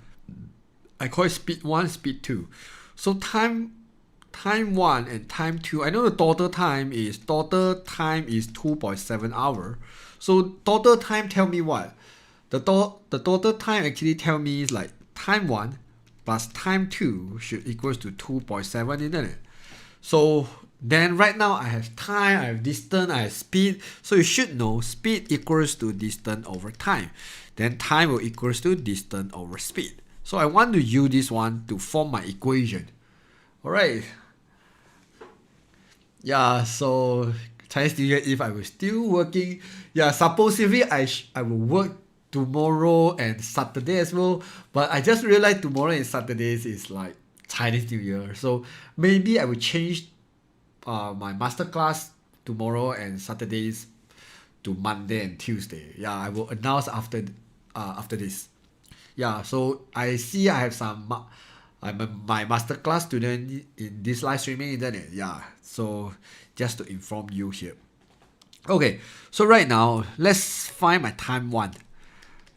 Speaker 2: I call it speed 1, speed 2. So time 1 and time 2, I know the total time is 2.7 hour. So total time tell me what? The total time actually tell me is like time 1 plus time 2 should equals to 2.7, isn't it? So then right now I have time, I have distance, I have speed. So you should know speed equals to distance over time. Then time will equals to distance over speed. So I want to use this one to form my equation. Alright. Yeah, so Chinese New Year Eve I was still working. Yeah, supposedly I will work tomorrow and Saturday as well. But I just realized tomorrow and Saturdays is like Chinese New Year. So maybe I will change my master class tomorrow and Saturdays to Monday and Tuesday. Yeah, I will announce after this. Yeah, so I see I have I'm my masterclass student in this live streaming internet. Yeah, so just to inform you here. Okay, so right now let's find my time 1.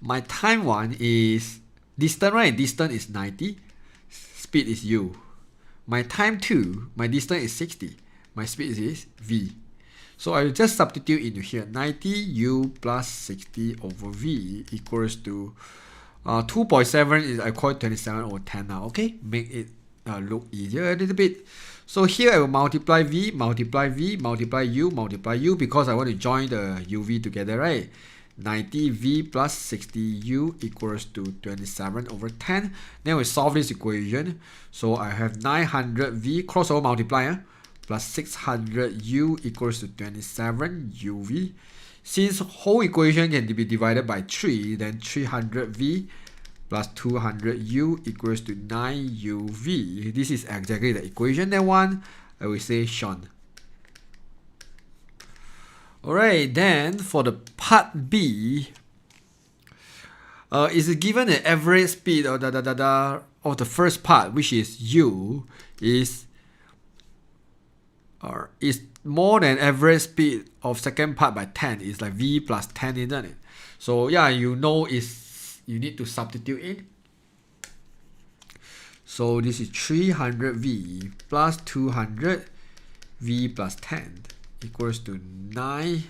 Speaker 2: My time 1 is distance, right? Distance is 90, speed is u. My time 2, my distance is 60, my speed is v. So I will just substitute into here 90 u plus 60 over v equals to 2.7 is I call it 27 over 10 now. Okay, make it look easier a little bit. So here I will multiply v, multiply v, multiply u because I want to join the uv together, right? 90v plus 60u equals to 27 over 10. Then we solve this equation. So I have 900v crossover multiply plus 600u equals to 27uv. Since whole equation can be divided by 3, then 300v plus 200u equals to 9uv. This is exactly the equation that one I will say shown. Alright, then for the part B, is given the average speed of the first part, which is u, is more than average speed of second part by 10. Is like v plus 10, isn't it? So yeah, you know you need to substitute in. So this is 300v plus 200v plus 10 equals to 9v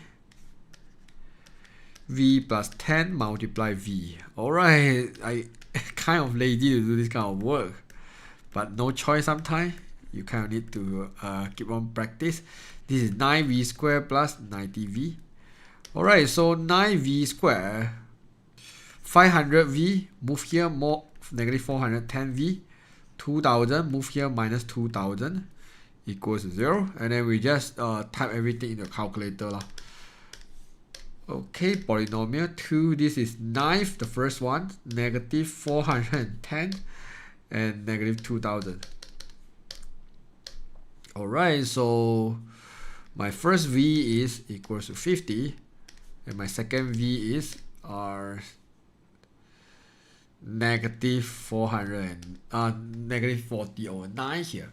Speaker 2: plus 10 multiply v. Alright, I kind of lazy to do this kind of work, but no choice sometimes. You kind of need to keep on practice. This is 9v squared plus 90v. Alright, so 9v squared, 500v, move here, more negative 410v, 2000, move here, minus 2000, equals to 0. And then we just type everything in the calculator. Okay, polynomial 2, this is 9, the first one, negative 410, and negative 2000. Alright, so my first v is equals to 50, and my second v is negative 400 and negative 40 over 9 here.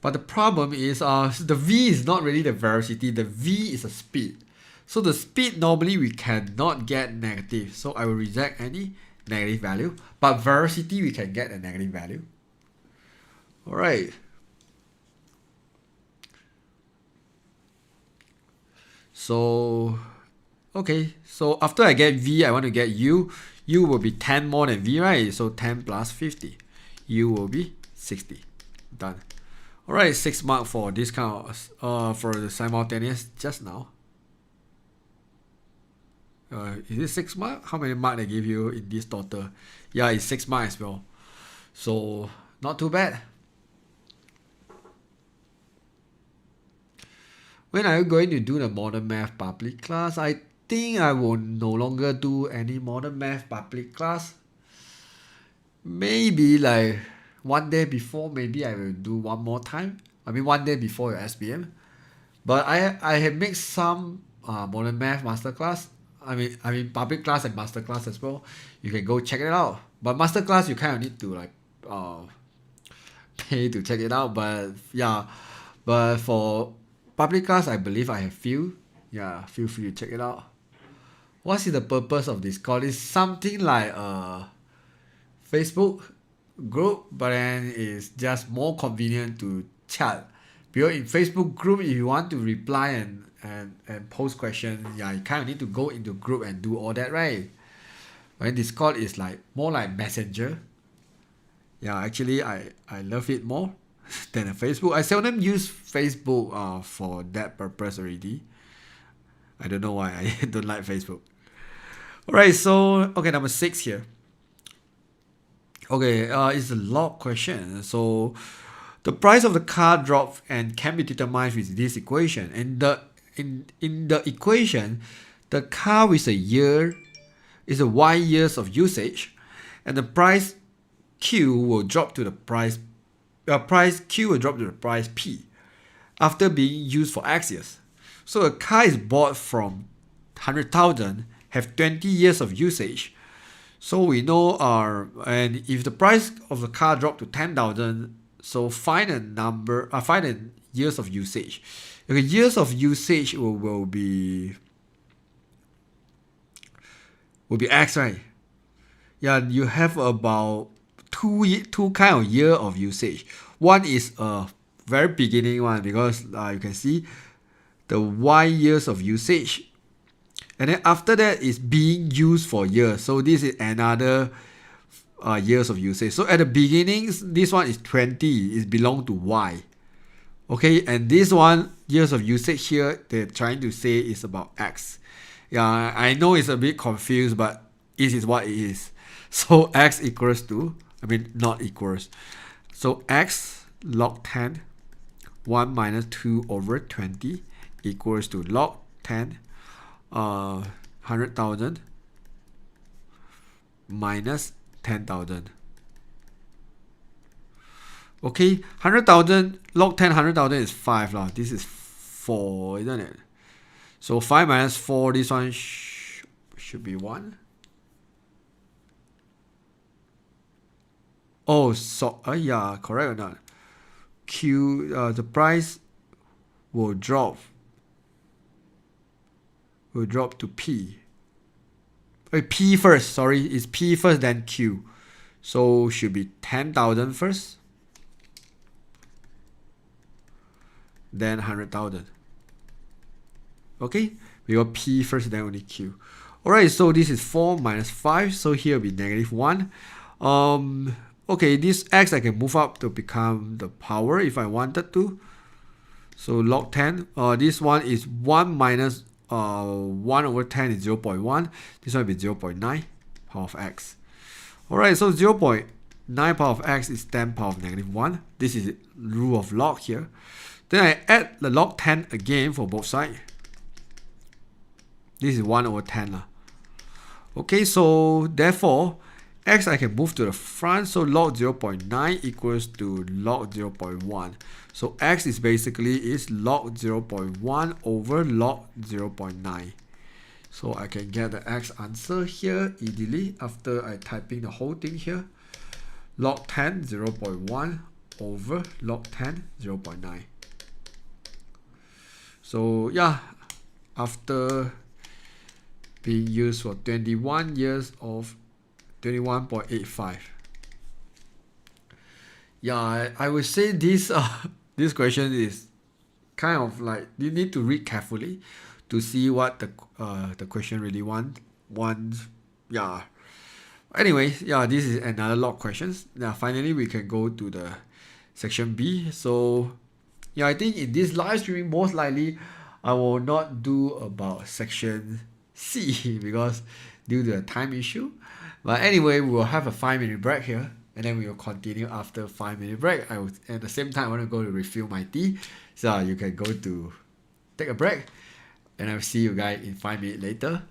Speaker 2: But the problem is the v is not really the velocity, the v is a speed. So the speed normally we cannot get negative, so I will reject any negative value, but velocity we can get a negative value. Alright. So Okay, so after I get V, I want to get U. U will be 10 more than V, right? So 10 plus 50. U will be 60. Done. Alright, 6 mark for this kind of, for the simultaneous just now. Is it 6 mark? How many mark they give you in this total? Yeah, it's 6 mark as well. So, not too bad. When are you going to do the modern math public class? I think I will no longer do any modern math public class. Maybe like one day before, maybe I will do one more time. I mean, one day before your SPM. But I have made some modern math masterclass. I mean public class and masterclass as well. You can go check it out. But masterclass you kind of need to like pay to check it out. But yeah, but for public class, I believe I have few. Yeah, feel free to check it out. What is the purpose of this call? It's something like a Facebook group, but then it's just more convenient to chat. Because in Facebook group, if you want to reply and post questions, yeah, you kind of need to go into group and do all that, right? When Discord is like more like Messenger. Yeah, actually, I love it more than a Facebook. I seldom use Facebook for that purpose already. I don't know why I don't like Facebook. Alright, so okay, number 6 here. Okay, it's a log question. So the price of the car drops and can be determined with this equation. And in the equation, the car with a year is a y years of usage, and the price Q will drop to the price Q will drop to the price P after being used for X years. So a car is bought from 100,000, have 20 years of usage. So we know and if the price of the car dropped to 10,000, so find the years of usage. Okay, years of usage will be X, right? Yeah, you have about two kind of year of usage. One is a very beginning one because you can see the Y years of usage, and then after that is being used for years. So this is another years of usage. So at the beginning, this one is 20. It belong to Y. Okay, and this one years of usage here, they're trying to say is about X. Yeah, I know it's a bit confused, but it is what it is. So X equals to, not equals. So X log 10, 1 minus 2 over 20 equals to log 10, 100,000 minus 10,000. Okay, 100,000 log 10 100,000 is 5 lah. This is 4, isn't it? So 5 minus 4, this one should be 1. Oh, so yeah, correct or not? The price will drop to P. P first, sorry, it's P first then Q. So should be 10,000 first, then 100,000. Okay, we got P first, then only Q. Alright, so this is 4 minus 5, so here will be negative 1. Okay, this X I can move up to become the power if I wanted to. So log 10, this one is 1 minus 1 over 10 is 0.1. This one will be 0.9 power of X. Alright, so 0.9 power of X is 10 power of negative 1. This is rule of log here. Then I add the log 10 again for both sides. This is 1 over 10 lah. Okay, so therefore X I can move to the front, so log 0.9 equals to log 0.1. So X is basically log 0.1 over log 0.9. So I can get the X answer here easily after I typing the whole thing here. Log 10 0.1 over log 10 0.9. So yeah, after being used for 21 years of 21.85. Yeah, I would say this this question is kind of like you need to read carefully to see what the question really wants. Yeah. Anyway, yeah, this is another log questions. Now finally we can go to the section B. So yeah, I think in this live streaming most likely I will not do about section C because due to a time issue. But anyway, we will have a 5 minute break here and then we will continue after 5 minute break. At the same time I want to go to refill my tea. So you can go to take a break and I'll see you guys in 5 minutes later.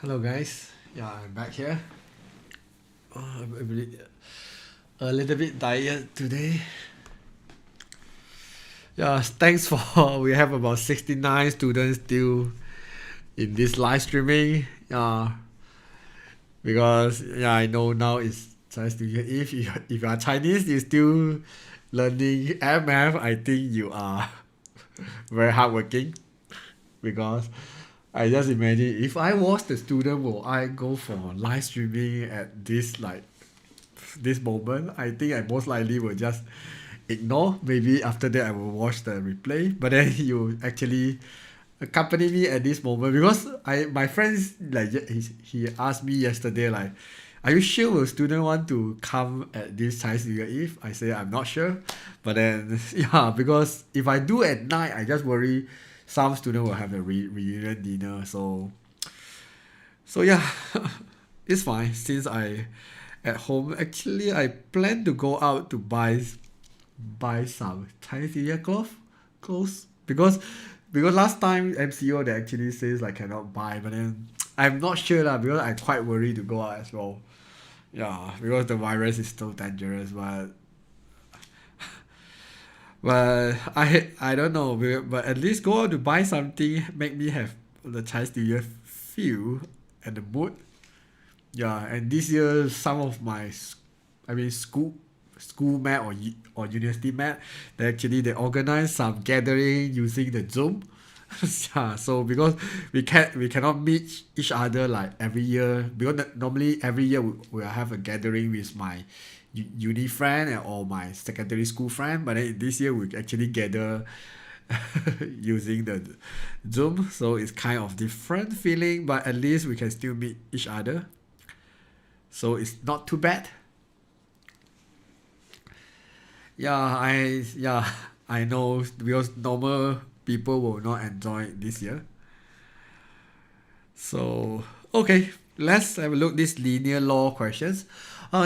Speaker 1: Hello guys, yeah, I'm back here. I'm a little bit tired today. Yeah, thanks for we have about 69 students still in this live streaming. Yeah, because yeah, I know now it's Chinese New Year. If you are Chinese, you still learning math. I think you are very hardworking because I just imagine if I was the student, will I go for live streaming at this moment? I think I most likely will just ignore. Maybe after that I will watch the replay. But then you actually accompany me at this moment because my friends he asked me yesterday like, are you sure will student want to come at this Chinese New Year Eve? I say I'm not sure, but then yeah, because if I do at night, I just worry some student will have a reunion dinner. So yeah, it's fine since I at home. Actually, I plan to go out to buy some Chinese New Year clothes because last time MCO they actually says like cannot buy, but then I'm not sure lah because I'm quite worried to go out as well. Yeah, because the virus is still dangerous, but I don't know, but at least go out to buy something make me have the Chinese New Year feel and the mood. Yeah, and this year some of my I mean school mate or university mate, they organize some gathering using the Zoom. Yeah, so because we cannot meet each other like every year because normally every year we have a gathering with my uni friend or my secondary school friend, but then this year we actually gather using the Zoom, so it's kind of different feeling, but at least we can still meet each other, so it's not too bad. Yeah, I know because normal people will not enjoy it this year. So okay, let's have a look this linear law questions.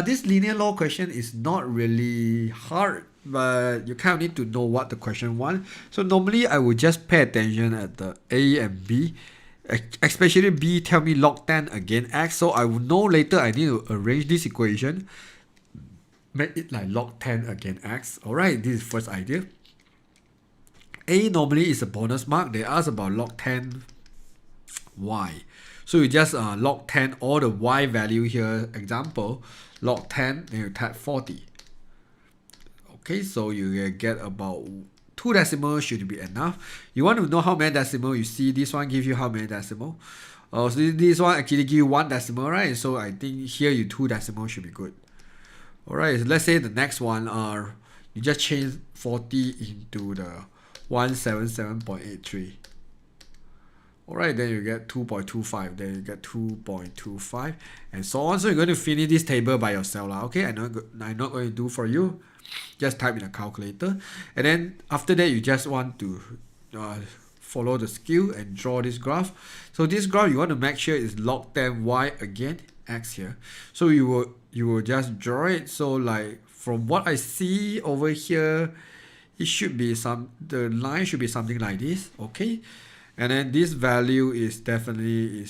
Speaker 1: This linear law question is not really hard, but you kind of need to know what the question wants. So normally I would just pay attention at the A and B, especially B tell me log 10 again x. So I will know later I need to arrange this equation, make it like log 10 again x. Alright, this is first idea. A normally is a bonus mark. They ask about log 10 y. So you just log 10 all the y value here. Example, log 10, then you type 40. Okay, so you get about 2 decimals should be enough. You want to know how many decimal, you see this one give you how many decimal. So this one actually give you 1 decimal, right? So I think here you 2 decimal should be good. Alright, so let's say the next one you just change 40 into the 177.83. Alright, then you get 2.25, then you get 2.25, and so on. So you're going to finish this table by yourself. Okay, I'm not going to do for you. Just type in a calculator. And then after that, you just want to follow the skill and draw this graph. So this graph, you want to make sure is log 10 y again, x here. So you will just draw it. So like from what I see over here, it should be the line should be something like this. Okay. And then this value is definitely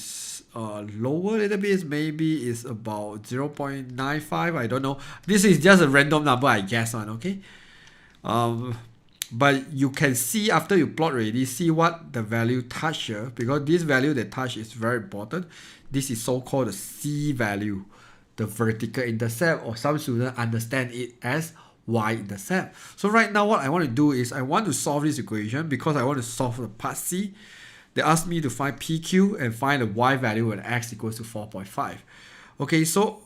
Speaker 1: lower a little bit, maybe is about 0.95. I don't know. This is just a random number, I guess on. Okay. But you can see after you plot already, see what the value touch here, because this value they touch is very important. This is so-called the C value, the vertical intercept, or some students understand it as y-intercept. So right now what I want to do is I want to solve this equation because I want to solve the part C. They asked me to find PQ and find the y value when x equals to 4.5. Okay, so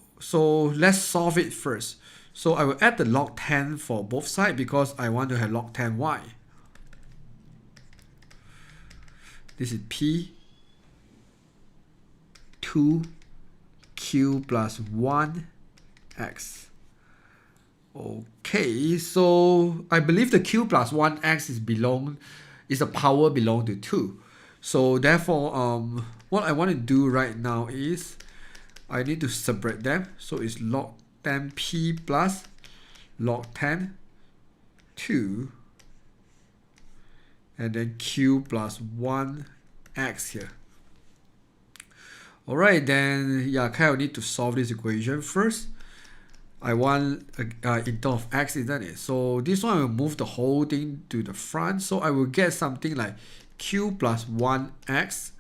Speaker 1: let's solve it first. So I will add the log 10 for both sides because I want to have log 10y. This is P 2q plus 1x. Okay, so I believe the q plus 1x is the power belong to 2. So therefore, what I want to do right now is I need to separate them. So it's log 10p plus log 10 2 and then q plus 1x here.
Speaker 2: Alright, then yeah, kind of need to solve this equation first. I want in terms of x, isn't it? So this one will move the whole thing to the front. So I will get something like q plus 1x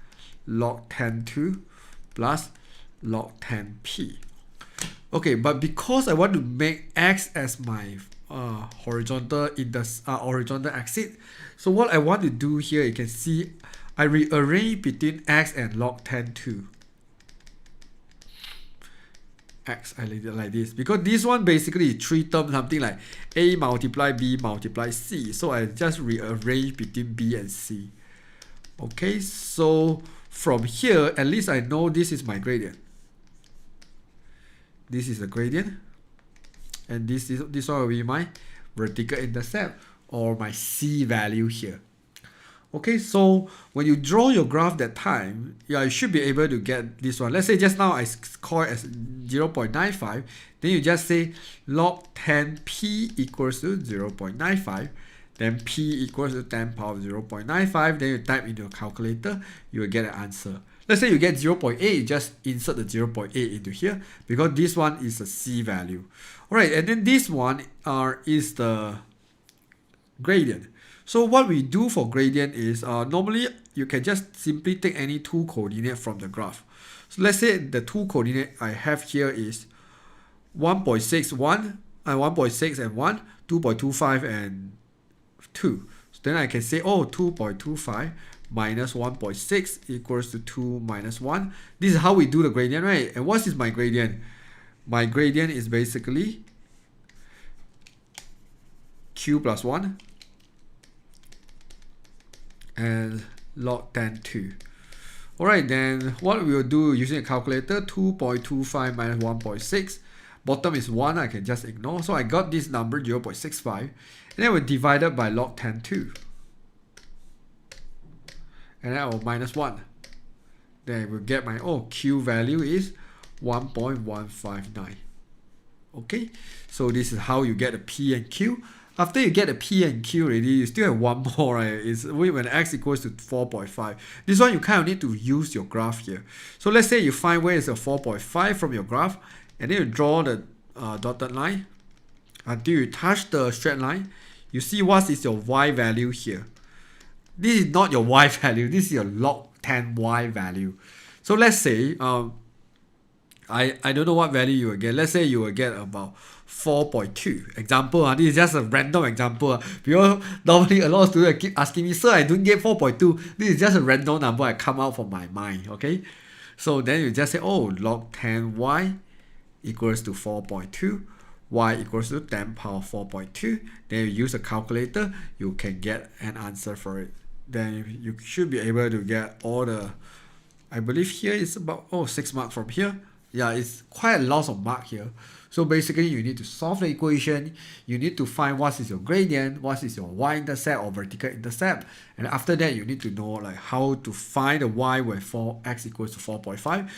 Speaker 2: log 10 2 plus log 10 p. Okay, but because I want to make x as my horizontal horizontal axis, so what I want to do here, you can see I rearrange between x and log 10 2. X, I leave it like this because this one basically is 3 terms, something like a multiply b multiply c. So I just rearrange between b and c. Okay, so from here, at least I know this is my gradient. This is the gradient, and this one will be my vertical intercept or my c value here. Okay, so when you draw your graph that time, yeah, you should be able to get this one. Let's say just now I call it as 0.95, then you just say log 10p equals to 0.95, then p equals to 10 power of 0.95, then you type into your calculator, you will get an answer. Let's say you get 0.8, just insert the 0.8 into here because this one is a c value. Alright, and then this one is the gradient. So what we do for gradient is normally you can just simply take any two coordinate from the graph. So let's say the two coordinate I have here is 1.61 and 1.6 and 1, 2.25 and 2. So then I can say, oh, 2.25 minus 1.6 equals to 2 minus 1. This is how we do the gradient, right? And what is my gradient? My gradient is basically q plus 1 and log 10 2. Alright, then what we will do using a calculator, 2.25 minus 1.6, bottom is 1, I can just ignore. So I got this number 0.65, and then we divide it by log 10 2. And then I will minus 1. Then we'll get my, q value is 1.159. Okay, so this is how you get a p and q. After you get a p and q already, you still have one more, right? It's when x equals to 4.5. This one you kind of need to use your graph here. So let's say you find where is a 4.5 from your graph, and then you draw the dotted line until you touch the straight line. You see what is your y value here. This is not your y value. This is your log 10 y value. So let's say I don't know what value you will get. Let's say you will get about 4.2. Example, this is just a random example. Because normally a lot of students keep asking me, sir, I don't get 4.2. This is just a random number I come out from my mind. Okay, so then you just say, log 10y equals to 4.2. Y equals to 10 power 4.2. Then you use a calculator, you can get an answer for it. Then you should be able to get all the, I believe here is about 6 marks from here. Yeah, it's quite a lot of mark here. So basically you need to solve the equation, you need to find what is your gradient, what is your y-intercept or vertical intercept, and after that you need to know like how to find the y where x equals to 4.5.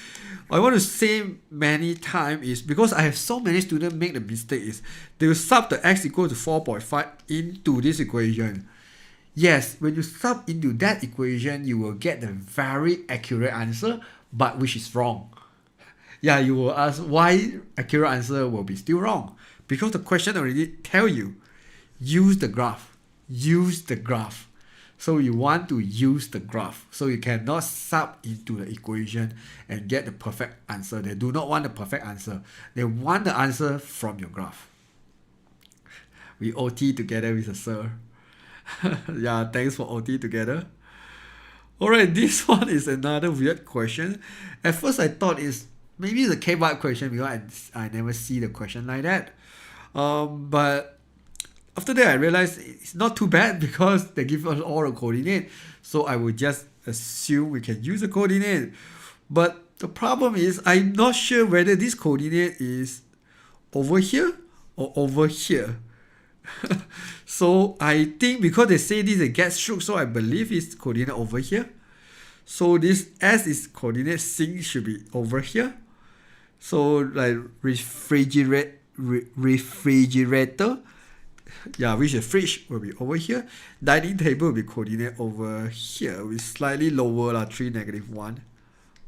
Speaker 2: I want to say many times is because I have so many students make the mistake is they will sub the x equals to 4.5 into this equation. Yes, when you sub into that equation, you will get the very accurate answer, but which is wrong. Yeah, you will ask why accurate answer will be still wrong. Because the question already tell you, use the graph. Use the graph. So you want to use the graph. So you cannot sub into the equation and get the perfect answer. They do not want the perfect answer. They want the answer from your graph. We OT together with the sir. Yeah, thanks for OT together. Alright, this one is another weird question. At first I thought maybe it's a K-bar question because I never see the question like that. But after that I realized it's not too bad because they give us all the coordinate. So I would just assume we can use the coordinate. But the problem is I'm not sure whether this coordinate is over here or over here. So I think because they say this is a get stroke, so I believe it's coordinate over here. So this S is coordinate sink should be over here. So like refrigerator, yeah, which is fridge will be over here. Dining table will be coordinate over here with slightly lower 3, -1.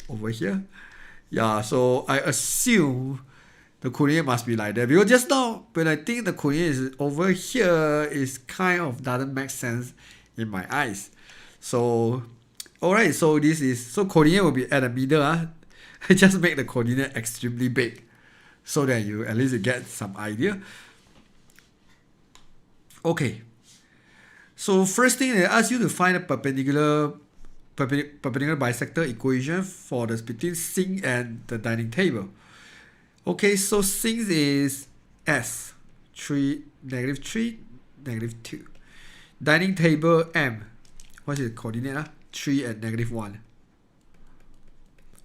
Speaker 2: over here. Yeah, so I assume the coordinate must be like that, because just now when I think the coordinate is over here, is kind of doesn't make sense in my eyes. So alright, so this is, so coordinate will be at the middle. I just make the coordinate extremely big so that you at least you get some idea. Okay, so first thing they ask you to find a perpendicular bisector equation for the between sink and the dining table. Okay, so sink is s 3, -3, -2. Dining table m, what is the coordinate? 3 and -1.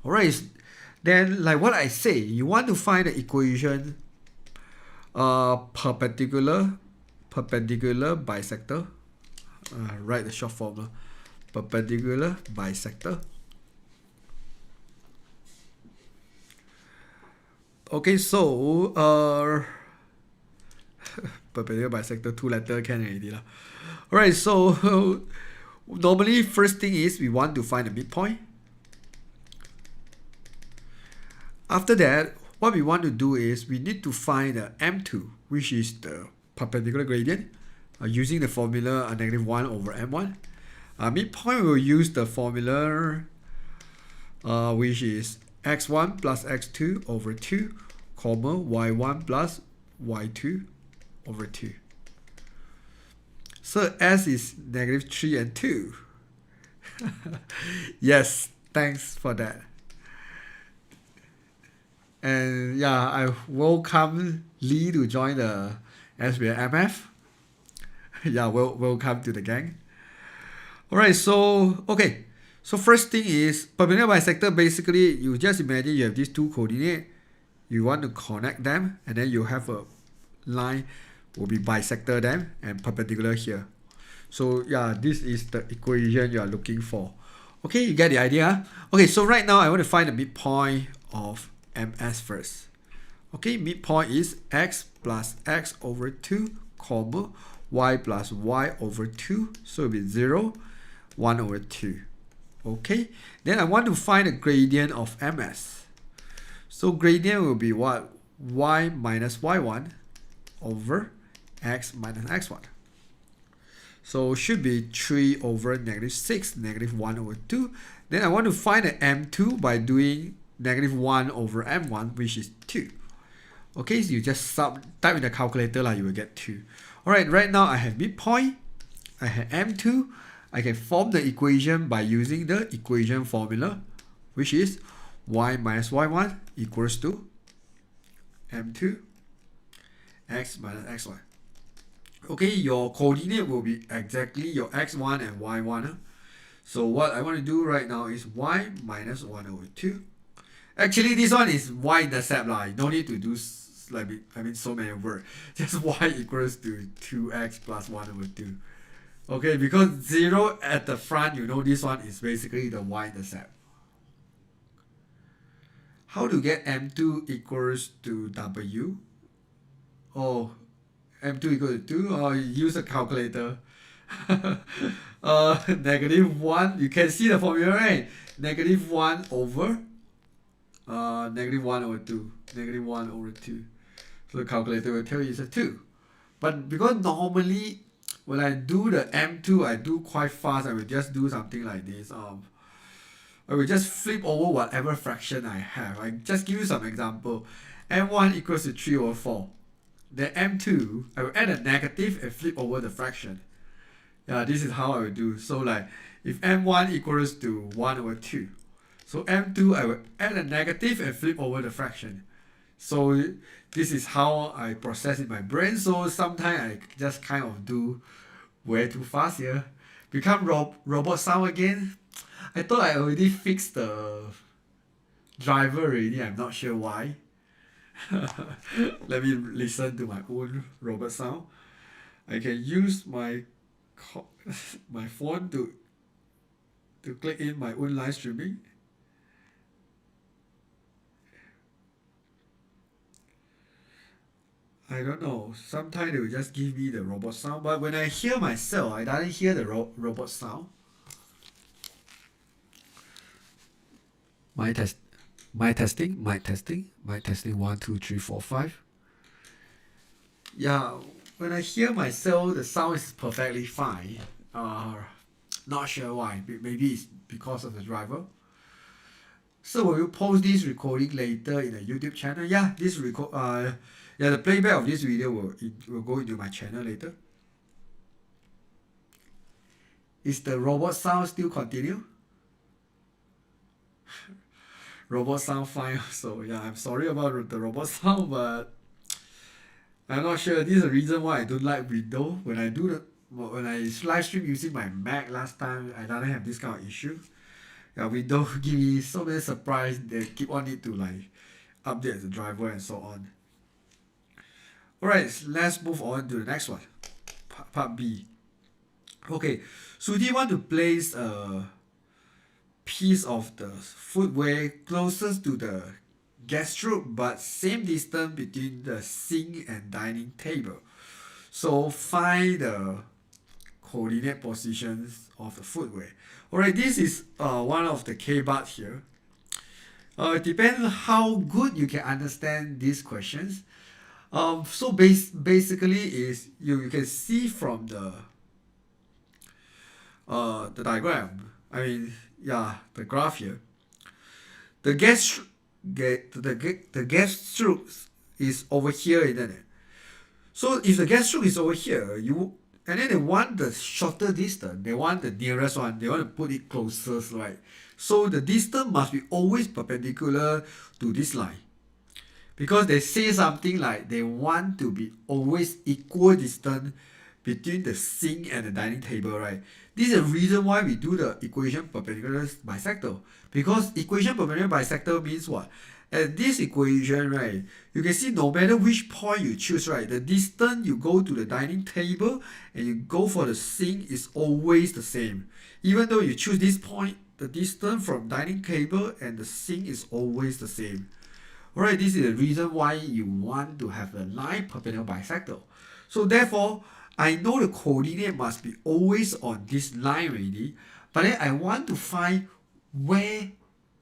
Speaker 2: Alright, then like what I say, you want to find the equation perpendicular bisector. Write the short formula. Perpendicular bisector. Okay, so perpendicular bisector, 2 letter can already lah. Alright, so normally first thing is we want to find the midpoint. After that, what we want to do is we need to find the m2, which is the perpendicular gradient, using the formula -1 over m1. Midpoint will use the formula which is x1 plus x2 over 2, comma y1 plus y2 over 2. So s is -3 and 2. Yes, thanks for that. And yeah, I welcome Lee to join the SBA MF. Yeah, welcome to the gang. Alright, so okay. So first thing is perpendicular bisector. Basically, you just imagine you have these two coordinates. You want to connect them, and then you have a line will be bisector them and perpendicular here. So yeah, this is the equation you are looking for. Okay, you get the idea? Okay, so right now I want to find the midpoint of ms first. Okay, midpoint is x plus x over 2, comma y plus y over 2. So it'll be 0, 1 over 2. Okay, then I want to find the gradient of ms. So gradient will be what? Y minus y1 over x minus x1. So should be 3 over -6, -1 over 2. Then I want to find the m2 by doing -1 over m1, which is 2. Okay, so you just type in the calculator, you will get 2. Alright, right now I have midpoint, I have m2. I can form the equation by using the equation formula, which is y minus y1 equals to m2 x minus x1. Okay, your coordinate will be exactly your x1 and y1. So what I want to do right now is y minus 1 over 2. Actually, this one is y-intercept. You don't need to do so many words. Just y equals to 2x plus 1 over 2. Okay, because 0 at the front, you know this one is basically the y-intercept. How to get m2 equals to w? Oh, m2 equals to 2, or use a calculator. -1, you can see the formula, right? -1 over -1 over 2, -1 over 2. So the calculator will tell you it's a 2. But because normally when I do the m2, I do quite fast. I will just do something like this. I will just flip over whatever fraction I have. I just give you some example. m1 equals to 3 over 4. Then m2, I will add a negative and flip over the fraction. Yeah, this is how I will do. So like, if m1 equals to 1 over 2, so m2, I will add a negative and flip over the fraction. So this is how I process in my brain. So sometimes I just kind of do way too fast here. Become robot sound again. I thought I already fixed the driver already. I'm not sure why. Let me listen to my own robot sound. I can use my phone to click in my own live streaming. I don't know. Sometimes they will just give me the robot sound, but when I hear myself, I don't hear the robot sound. My test, my testing, my testing, my testing. 1, 2, 3, 4, 5. Yeah, when I hear myself, the sound is perfectly fine. Not sure why. Maybe it's because of the driver. So will you post this recording later in the YouTube channel? Yeah, this the playback of this video will go into my channel later. Is the robot sound still continue? Robot sound fine. So yeah, I'm sorry about the robot sound, but I'm not sure. This is the reason why I don't like Windows. When I live stream using my Mac last time, I didn't have this kind of issue. Yeah, Windows give me so many surprise. They keep on need to like update the driver and so on. Alright, let's move on to the next one. Part B. Okay, so do you want to place a piece of the footwear closest to the guest room but same distance between the sink and dining table? So find the coordinate positions of the footwear. Alright, this is one of the K-bar here. It depends on how good you can understand these questions. So basically is you can see from the diagram. I mean, yeah, the graph here. The gas stroke is over here, isn't it? So if the gas stroke is over here, and then they want the shorter distance, they want the nearest one, they want to put it closest, right? So the distance must be always perpendicular to this line. Because they say something like they want to be always equal distance between the sink and the dining table, right? This is the reason why we do the equation perpendicular bisector. Because equation perpendicular bisector means what? At this equation, right, you can see no matter which point you choose, right, the distance you go to the dining table and you go for the sink is always the same. Even though you choose this point, the distance from dining table and the sink is always the same. Alright, this is the reason why you want to have a line perpendicular bisector. So therefore, I know the coordinate must be always on this line already, but then I want to find where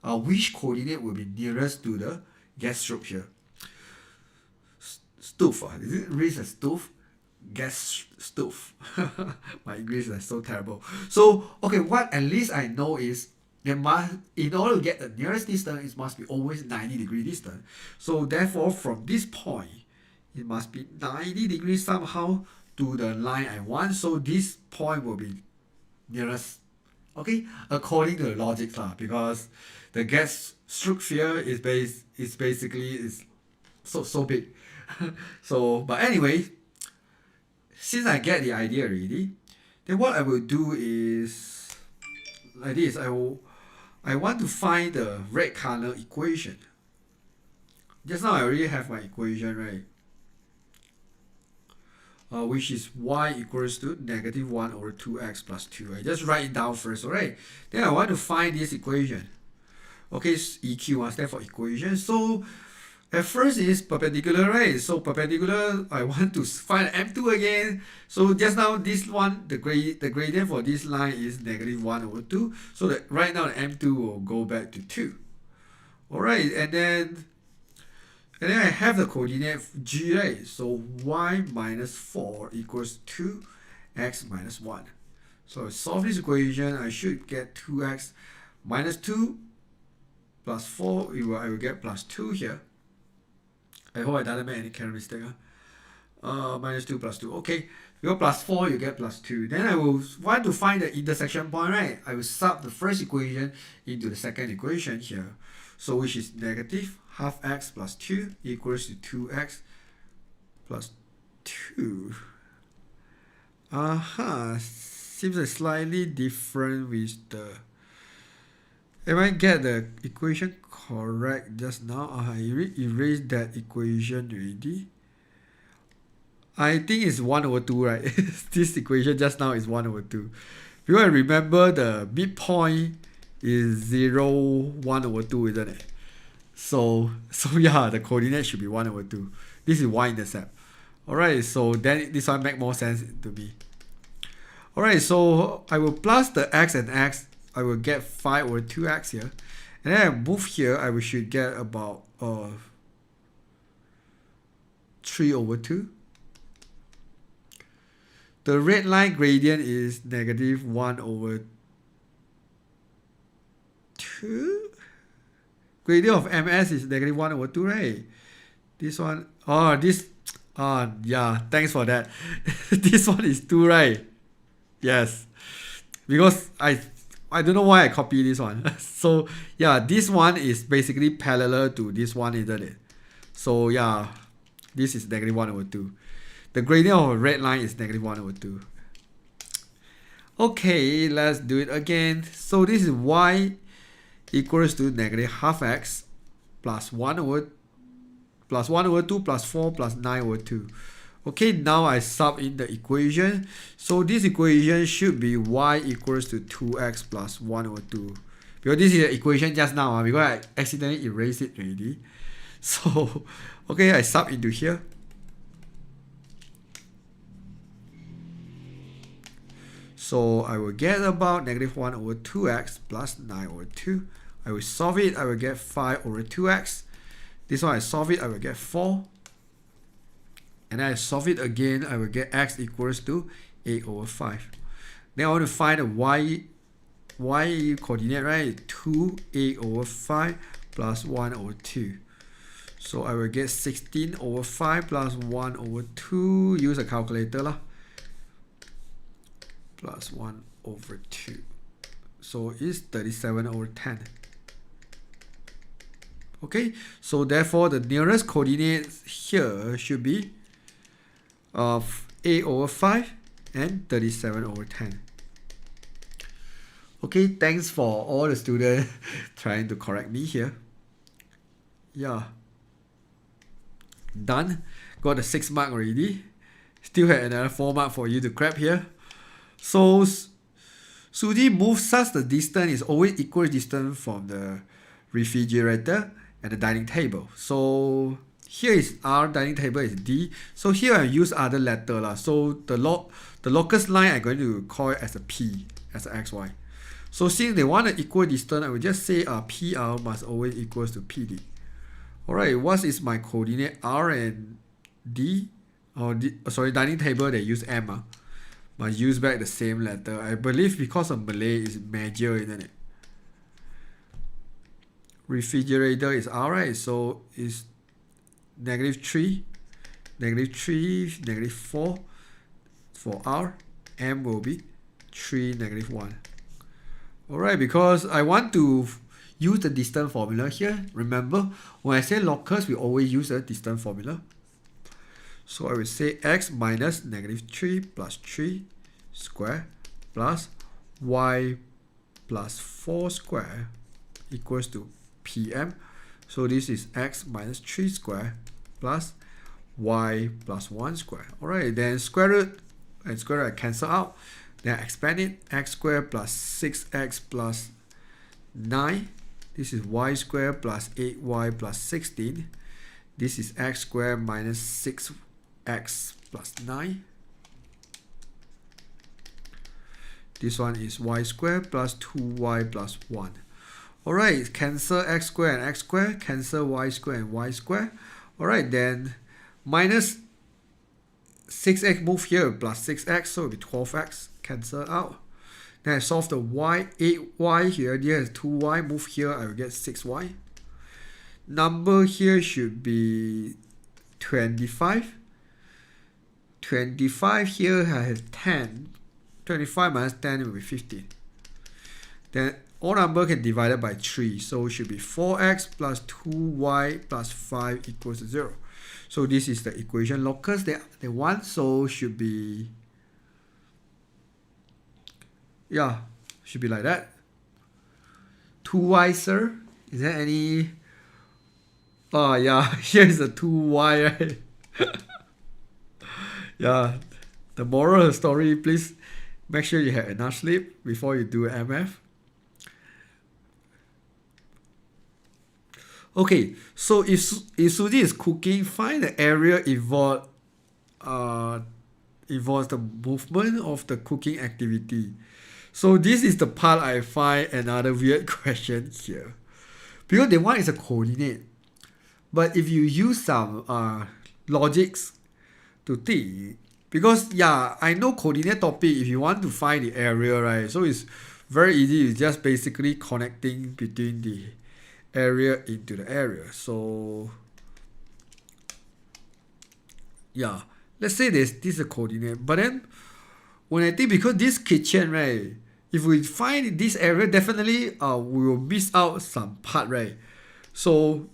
Speaker 2: which coordinate will be nearest to the gas stroke here. Stove, is it really a stove? Gas stove. My English is so terrible. So okay, what at least I know is in order to get the nearest distance, it must be always 90-degree distance. So therefore, from this point, it must be 90 degrees somehow to the line I want. So this point will be nearest. Okay, according to the logic because the gas stroke here is basically so big. So but anyway, since I get the idea already, then what I will do is like this. I want to find the red color equation. Just now I already have my equation, right? Which is y equals to -1 over 2x plus 2. I just write it down first, alright? Then I want to find this equation. Okay, EQ stands for equation. So at first it's perpendicular, right? So perpendicular, I want to find M2 again. So just now this one, the gradient for this line is -1 over 2. So that right now the M2 will go back to 2. Alright, and then I have the coordinate G, right? So y minus 4 equals 2x minus 1. So I solve this equation, I should get 2x minus 2 plus 4, I will get plus 2 here. I hope I didn't make any kind of mistake. Minus 2 plus 2. Okay, you go plus 4, you get plus 2. Then I will want to find the intersection point, right? I will sub the first equation into the second equation here. So which is -half x plus 2 equals to 2x plus 2. Seems like slightly different with the... Am I get the equation correct just now? I erased that equation already. I think it's 1 over 2, right? This equation just now is 1 over 2. Because I remember the midpoint is 0, 1 over 2, isn't it? So yeah, the coordinate should be 1 over 2. This is y-intercept. Alright, so then this one make more sense to me. Alright, so I will plus the x and x. I will get 5 over 2x here. And then I move here, I should get about 3/2. The red line gradient is -1/2. Gradient of ms is -1/2, right? This one, yeah, thanks for that. This one is 2, right? Yes, because I don't know why I copy this one. So yeah, this one is basically parallel to this one, isn't it? So yeah, this is -1/2. The gradient of a red line is -1/2. Okay, let's do it again. So this is y equals to -12x plus 1/2 plus 4 plus 9/2. Okay, now I sub in the equation. So this equation should be y equals to 2x plus 1/2. Because this is the equation just now, because I accidentally erased it already. So, okay, I sub into here. So I will get about -1/2x plus 9/2. I will solve it, I will get 5/2x. This one I solve it, I will get 4. And then I solve it again, I will get x equals to 8/5. Then I want to find the y coordinate, right? 2 8/5 plus 1/2. So I will get 16/5 plus 1/2. Use a calculator lah. Plus 1/2. So it's 37/10. Okay, so therefore the nearest coordinates here should be 8/5 and 37/10. Okay, thanks for all the students trying to correct me here. Yeah. Done. Got the 6 mark already. Still had another 4 mark for you to grab here. So Suji moves such the distance is always equal distance from the refrigerator and the dining table. So here is R, dining table is D. So here I use other letter lah. So the locus line I'm going to call it as a P, as a XY. So since they want an equal distance, I will just say PR must always equals to PD. Alright, what is my coordinate R and D? Dining table they use M. Must use back the same letter. I believe because of Malay is major, isn't it? Refrigerator is R, right? So it's -3, -3, -4 for R. M will be 3, -1. Alright, because I want to use the distance formula here. Remember, when I say locus, we always use a distance formula. So I will say x minus -3 plus 3 square plus y plus 4 square equals to PM. So this is x minus 3 square plus y plus 1 square. Alright, then square root and square root I cancel out. Then I expand it. X squared plus 6x plus 9. This is y squared plus 8y plus 16. This is x squared minus 6x plus 9. This one is y squared plus 2y plus 1. Alright, cancel x squared and x squared. Cancel y squared and y squared. Alright, then minus 6x move here plus 6x, so it will be 12x. Cancel out. Then I solve the y, 8y here. There is 2y. Move here, I will get 6y. Number here should be 25. 25 here I have 10. 25 minus 10 will be 15. Then all number can be divided by 3. So it should be 4x plus 2y plus 5 equals to 0. So this is the equation locus they want. So should be, yeah, should be like that. 2y, sir? Is there any? Oh, yeah, here is the 2y, right? Yeah, the moral of the story, please make sure you have enough sleep before you do MF. Okay, so if Suji is cooking, find the area involves the movement of the cooking activity. So this is the part I find another weird question here. because the one is a coordinate. But if you use some logics to think, because yeah, I know coordinate topic, if you want to find the area, right? So it's very easy. It's just basically connecting between the area into the area. So yeah, let's say this is a coordinate. But then when I think, because this kitchen, right? If we find this area, definitely we will miss out some part, right? So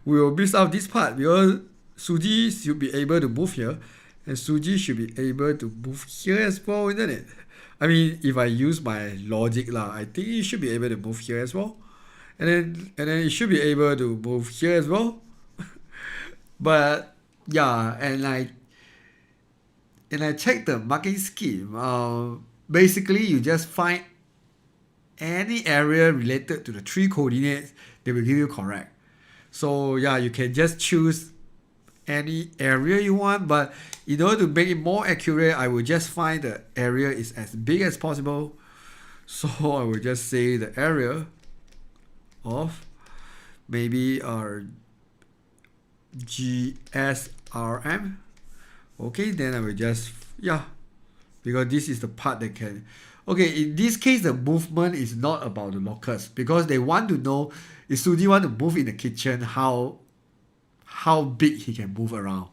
Speaker 2: we will miss out this part because Suji should be able to move here, and Suji should be able to move here as well, isn't it? I mean, if I use my logic lah, I think it should be able to move here as well, and then it should be able to move here as well. But yeah, and I checked the marking scheme. Basically, you just find any area related to the three coordinates, they will give you correct. So yeah, you can just choose any area you want, but in order to make it more accurate, I will just find the area is as big as possible. So I will just say the area of maybe GSRM. Okay, then I will just, yeah, because this is the part that can, okay, in this case the movement is not about the locus, because they want to know if Sudi want to move in the kitchen, how big he can move around.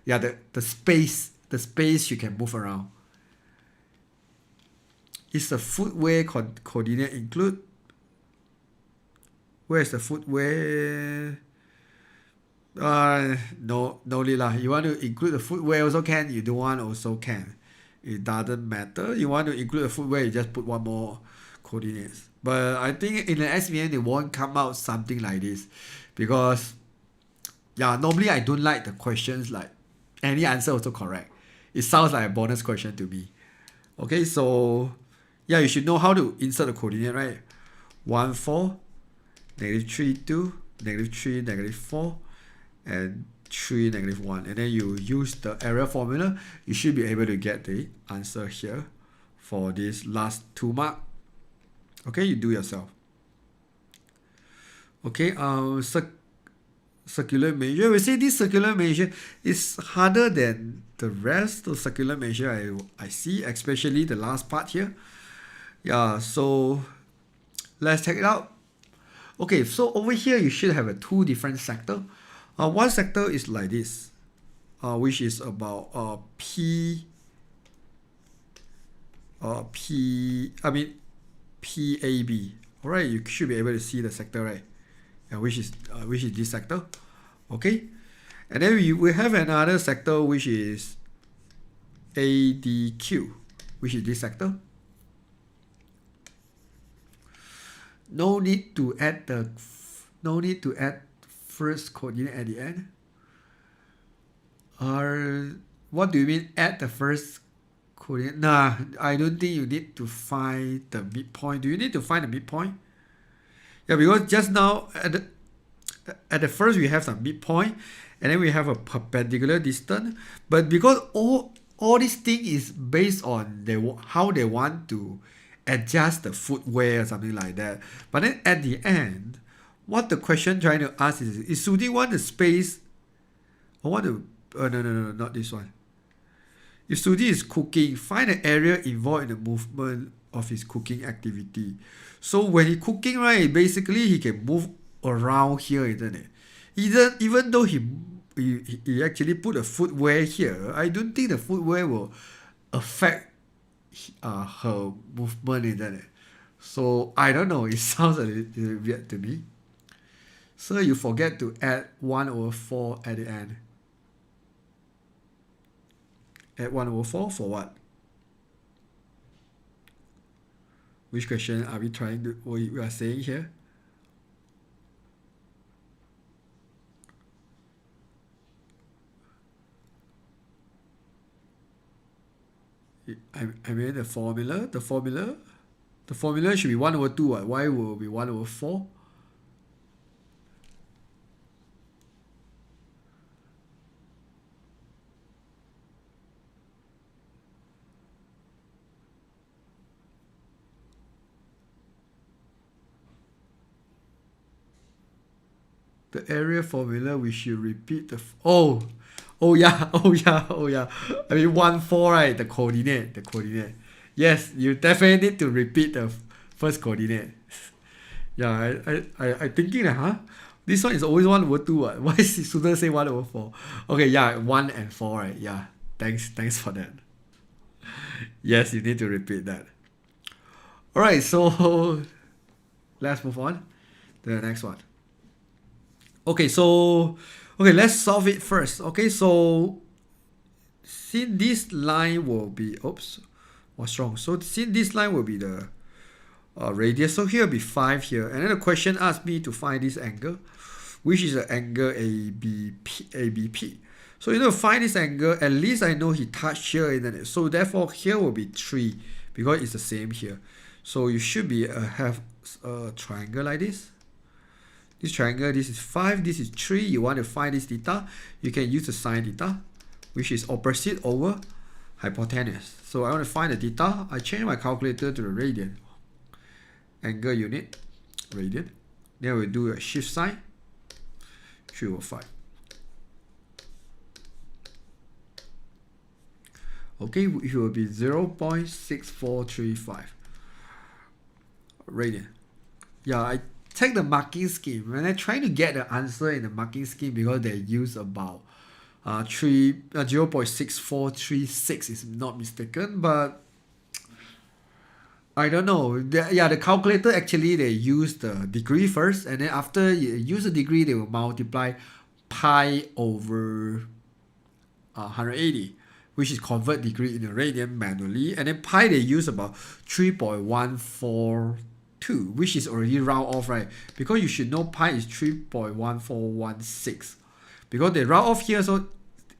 Speaker 2: Yeah, the space you can move around. Is the footwear coordinate include? Where is the footwear? No need lah. You want to include the footwear also can. You don't want also can. It doesn't matter. You want to include the footwear, you just put one more coordinates. But I think in the SVM they won't come out something like this, because yeah, normally I don't like the questions like any answer also correct. It sounds like a bonus question to me. Okay, so yeah, you should know how to insert the coordinate, right? 1, 4, -3, 2, -3, -4, and 3, -1. And then you use the area formula, you should be able to get the answer here for this last 2 mark. Okay, you do yourself. Okay, circular measure. We say this circular measure is harder than the rest of circular measure I see, especially the last part here. Yeah, so let's check it out. Okay, so over here you should have a 2 different sector. One sector is like this, which is about PAB. All right, you should be able to see the sector, right? Which is this sector. Okay, and then we have another sector which is ADQ, which is this sector. No need to add first coordinate at the end. What do you mean add the first coordinate? Nah, I don't think you need to find the midpoint. Do you need to find the midpoint? Yeah, because just now at the first we have some midpoint, and then we have a perpendicular distance. But because all this thing is based on how they want to adjust the footwear or something like that. But then at the end, what the question trying to ask is Sudi want the space or want the no, not this one. If Sudi is cooking, find an area involved in the movement of his cooking activity. So when he cooking, right, basically he can move around here, isn't it? Even though he actually put a footwear here, I don't think the footwear will affect her movement, isn't it? So I don't know, it sounds a little weird to me. So you forget to add 1/4 at the end. Add 1/4 for what? Which question are we trying to, we are saying here? I mean the formula should be 1/2. What? Why will it be 1/4? the area formula, we should repeat the... Oh yeah, oh yeah, oh yeah. I mean 1, 4, right? The coordinate. Yes, you definitely need to repeat the first coordinate. Yeah, I thinking that, huh? This one is always 1 over 2. What? Why is student say 1 over 4? Okay, yeah, 1 and 4, right? Yeah, thanks for that. Yes, you need to repeat that. Alright, so let's move on to the next one. Okay, let's solve it first. Okay, so since this line will be, what's wrong? So since this line will be the radius, so here will be 5 here. And then the question asked me to find this angle, which is the angle ABP. So you know, to find this angle, at least I know he touched here, isn't it? So therefore here will be 3 because it's the same here. So you should be have a triangle like this. This triangle, this is 5, this is 3. You want to find this theta, you can use the sine theta, which is opposite over hypotenuse. So I want to find the theta. I change my calculator to the radian. Angle unit, radian. Then we'll do a shift sign, 3 over 5. Okay, it will be 0.6435 radian. Yeah, I take the marking scheme. When I try to get the answer in the marking scheme, because they use about 0.6436, is not mistaken, but I don't know. The calculator actually, they use the degree first, and then after you use the degree, they will multiply pi over 180, which is convert degree in the radian manually, and then pi they use about 3.142, which is already round off, right? Because you should know pi is 3.1416, because they round off here, so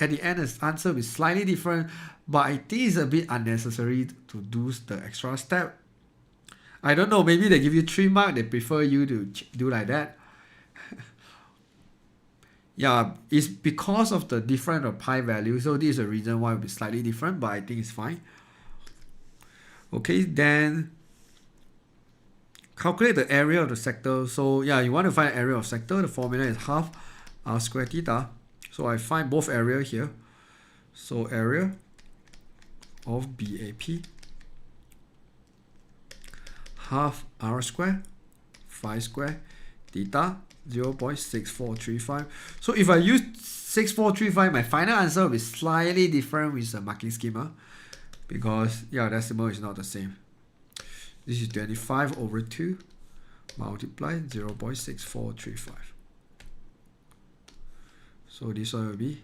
Speaker 2: at the end the answer is slightly different, but I think it's a bit unnecessary to do the extra step. I don't know, maybe they give you 3 marks, they prefer you to do like that. Yeah, it's because of the different of pi value, so this is the reason why it will be slightly different, but I think it's fine. Okay, then calculate the area of the sector. So yeah, you want to find area of sector. The formula is half r square theta. So I find both area here. So area of BAP, half r square, phi square, theta, 0.6435. So if I use 6435, my final answer will be slightly different with the marking schema, because yeah, decimal is not the same. This is 25 over 2 multiply 0.6435. So this one will be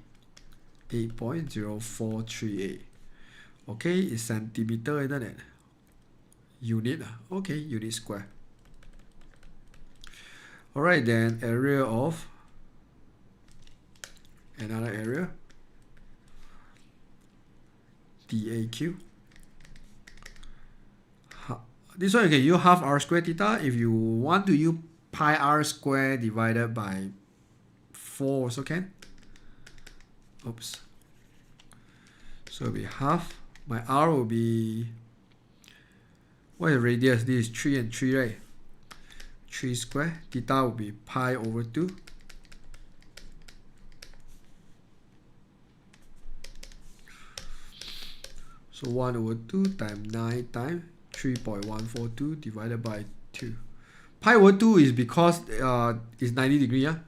Speaker 2: 8.0438. Okay, it's centimeter, isn't it? Unit. Okay, unit square. Alright, then area of another area, DAQ. This one you can use half r square theta. If you want to use pi r square divided by 4 also can. Oops. So it'll be half. My r will be, what is the radius? This is 3 and 3, right? 3 square. Theta will be pi over 2. So 1 over 2 times 9 times 3.142 divided by 2. Pi over 2 is because it's 90 degree. Yeah?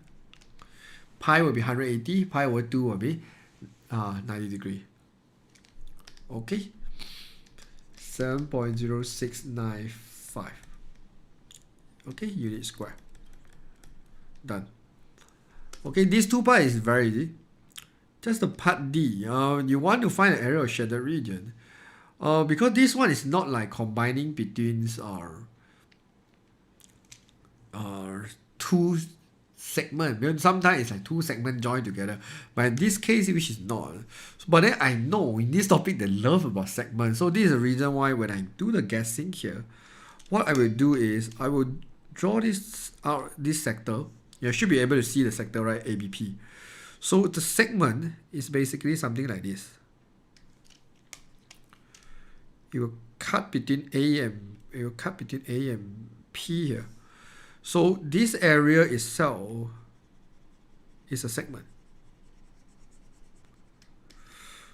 Speaker 2: Pi will be 180. Pi over 2 will be 90 degree. Okay. 7.0695. Okay, unit square. Done. Okay, this 2 part is very easy. Just the part D. You want to find the area of shaded region. Because this one is not like combining between two segments. Sometimes it's like 2 segments joined together. But in this case, which is not. But then I know in this topic they love about segments. So this is the reason why when I do the guessing here, what I will do is I will draw this out, this sector. You should be able to see the sector, right? ABP. So the segment is basically something like this. You will cut between A and P here. So this area itself is a segment.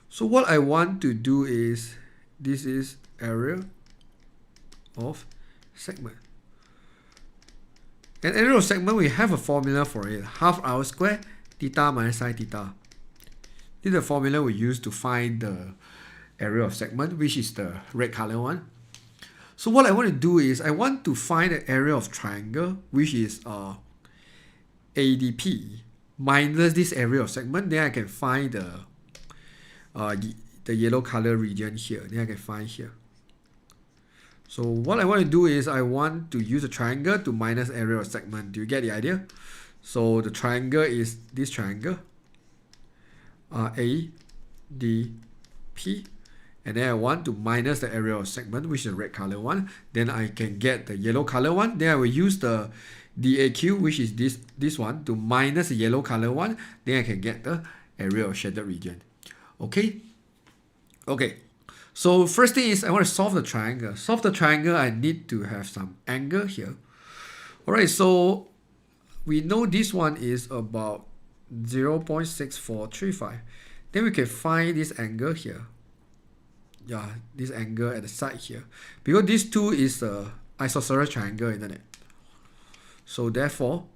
Speaker 2: So what I want to do is, this is area of segment. An area of segment, we have a formula for it. Half r squared theta minus sine theta. This is the formula we use to find the area of segment, which is the red color one. So what I want to do is, I want to find the area of triangle, which is ADP minus this area of segment. Then I can find the yellow color region here. Then I can find here. So what I want to do is, I want to use a triangle to minus area of segment. Do you get the idea? So the triangle is this triangle, ADP, and then I want to minus the area of segment, which is the red color one. Then I can get the yellow color one. Then I will use the DAQ, which is this one, to minus the yellow color one. Then I can get the area of shaded region. Okay. So first thing is, I want to solve the triangle. Solve the triangle, I need to have some angle here. Alright, so we know this one is about 0.6435. Then we can find this angle here. Yeah, this angle at the side here. Because this two is a isosceles triangle, isn't it? So therefore,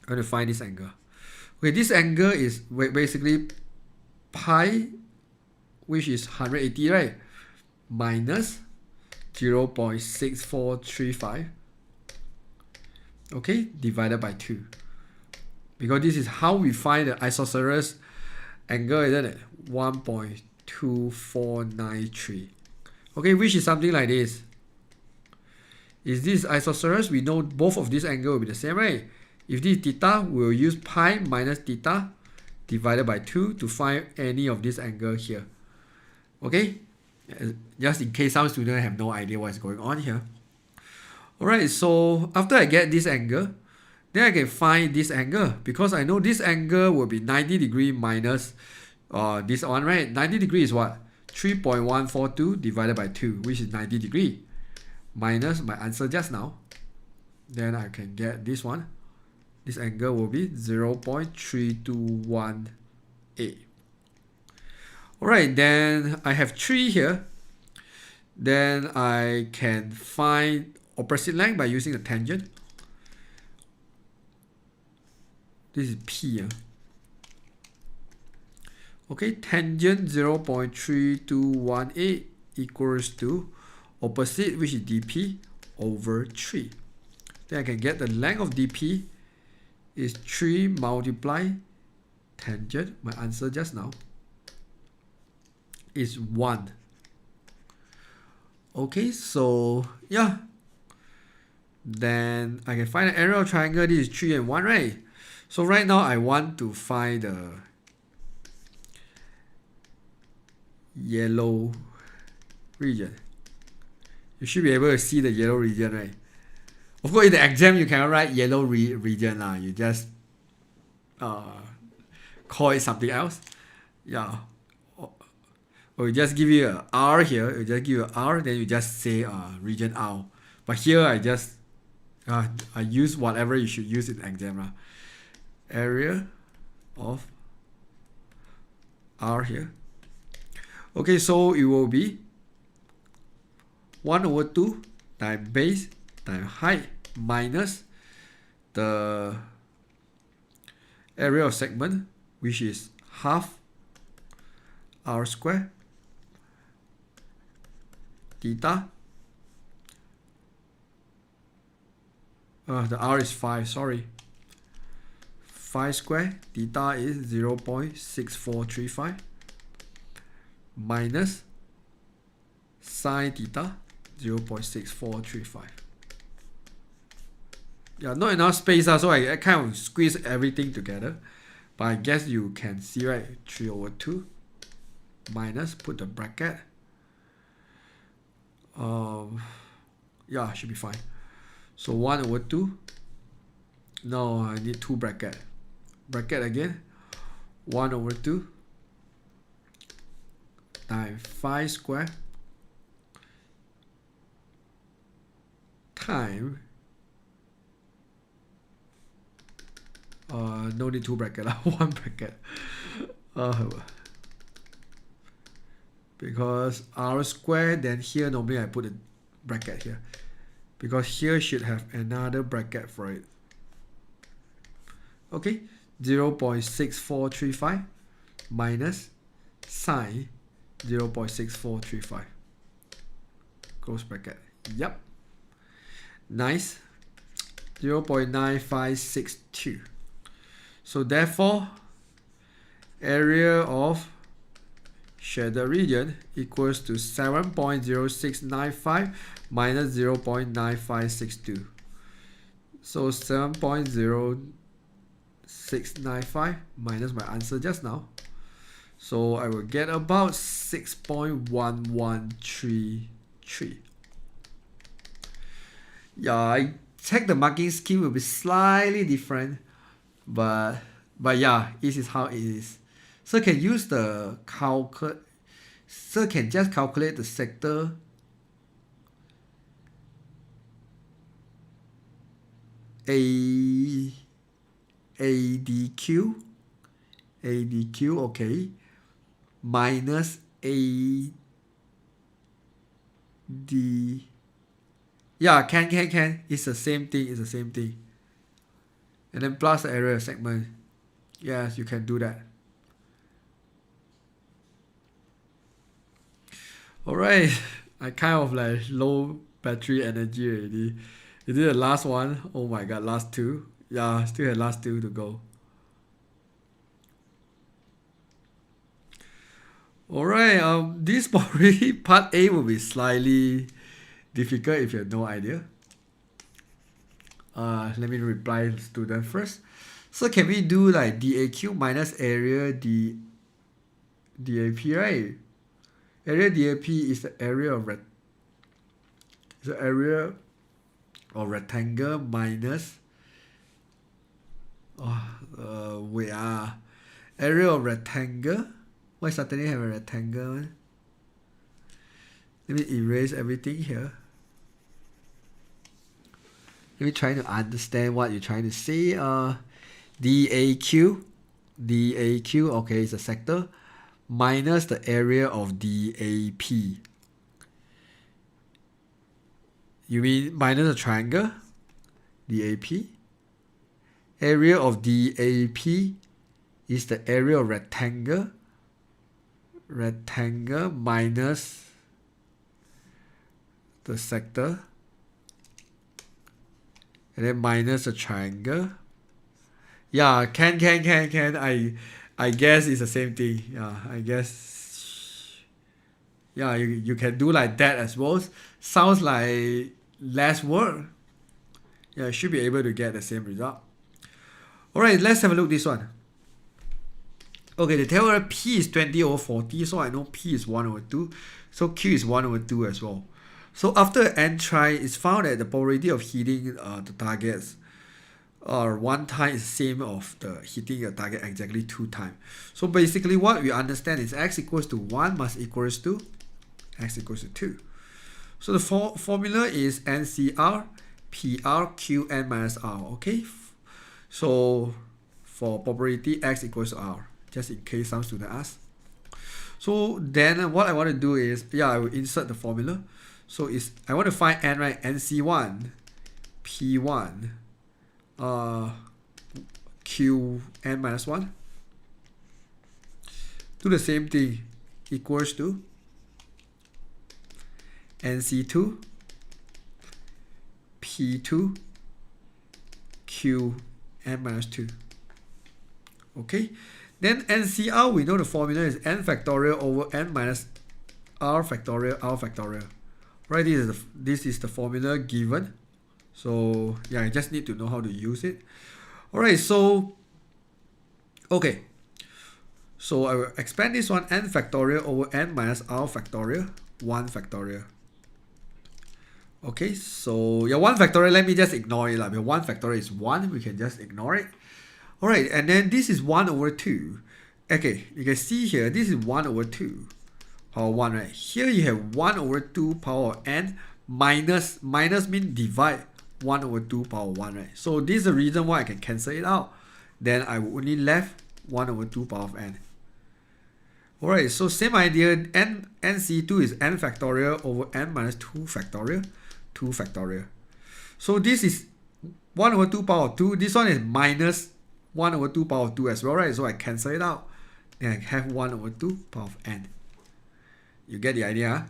Speaker 2: I'm going to find this angle. Okay, this angle is basically pi, which is 180, right? Minus 0.6435. Okay, divided by 2. Because this is how we find the isosceles angle, isn't it? 1.2493. Okay, which is something like this. Is this isosceles? We know both of these angles will be the same, right? If this is theta, we will use pi minus theta divided by 2 to find any of this angle here. Okay? Just in case some students have no idea what is going on here. Alright, so after I get this angle, then I can find this angle, because I know this angle will be 90 degree minus this one, right? 90 degree is what? 3.142 divided by 2, which is 90 degree, minus my answer just now. Then I can get this one. This angle will be 0.3218. Alright, then I have 3 here. Then I can find opposite length by using the tangent. This is P. Okay, tangent 0.3218 equals to opposite, which is dp, over 3. Then I can get the length of dp is 3 multiply tangent. My answer just now is 1. Okay, so yeah. Then I can find the area of triangle. This is 3 and 1, right? So right now I want to find the yellow region. You should be able to see the yellow region, right? Of course, in the exam you cannot write yellow region. You just call it something else. Yeah. Or you just give you a R here. You just give you a R, then you just say region R. But here I just I use whatever you should use in the exam. Area of R here. Okay, so it will be 1 over 2 times base times height minus the area of segment, which is half r squared theta. The r is 5, sorry. 5 squared theta is 0.6435 minus sine theta 0.6435. Yeah, not enough space, so I kind of squeeze everything together. But I guess you can see, right? 3 over 2 minus, put the bracket. Yeah, should be fine. So 1 over 2. No, I need 2 bracket. Bracket again. 1 over 2 times 5 squared times No need two bracket, one bracket. Because r squared, then here normally I put a bracket here. Because here should have another bracket for it. Okay, 0.6435 minus sine 0.6435. Close bracket. Yep. Nice. 0.9562. So therefore, area of shaded region equals to 7.0695 minus 0.9562. So 7.0695 minus my answer just now. So I will get about 6.1133. Yeah, I check the marking scheme will be slightly different, but yeah, this is how it is. So can use the so can just calculate the sector ADQ, okay, minus AD, yeah, can, it's the same thing, and then plus the area of segment. Yes, you can do that. Alright, I kind of like low battery energy already. Is it the last one? Oh my god, last two. Yeah, still have last two to go. Alright, this probably part A will be slightly difficult if you have no idea. Let me reply to the student first. So can we do like DAQ minus area DAP, right? Area DAP is the area of rectangle minus area of rectangle. Why suddenly have a rectangle? Let me erase everything here. Let me try to understand what you're trying to say. DAQ, okay, it's a sector, minus the area of DAP. You mean minus a triangle? DAP. Area of DAP is the area of rectangle. Rectangle minus the sector. And then minus a triangle. Yeah, can. I guess it's the same thing. Yeah, I guess. Yeah, you can do like that as well. Sounds like less work. Yeah, you should be able to get the same result. Alright, let's have a look at this one. Okay, the theorem P is 20 over 40, so I know P is 1 over 2. So Q is 1 over 2 as well. So after n try, it's found that the probability of hitting the targets one time is the same of the hitting a target exactly 2 times. So basically what we understand is x equals to 1 must equals to x equals to 2. So the formula is NCR PR Qn minus R, okay? So for probability x equals to R, just in case some student ask. So then what I want to do is, I will insert the formula. So I want to find n, right? NC1 P1 Qn minus 1. Do the same thing, equals to NC2 P2 Qn minus 2. Okay, then NCR, we know the formula is n factorial over n minus r factorial. Right, this is the formula given. So I just need to know how to use it. Alright, so okay. So I will expand this one, n factorial over n minus r factorial, 1 factorial. Okay, so 1 factorial, let me just ignore it. Because 1 factorial is 1, we can just ignore it. Alright, and then this is 1 over 2. Okay, you can see here, this is 1 over 2. Power 1, right? Here you have 1 over 2 power n minus mean divide 1 over 2 power 1, right? So this is the reason why I can cancel it out. then I will only left 1 over 2 power of n. Alright, so same idea, nc2 is n factorial over n minus 2 factorial, 2 factorial. So this is 1 over 2 power of 2. This one is minus 1 over 2 power of 2 as well, right? So I cancel it out. Then I have 1 over 2 power of n. You get the idea, huh?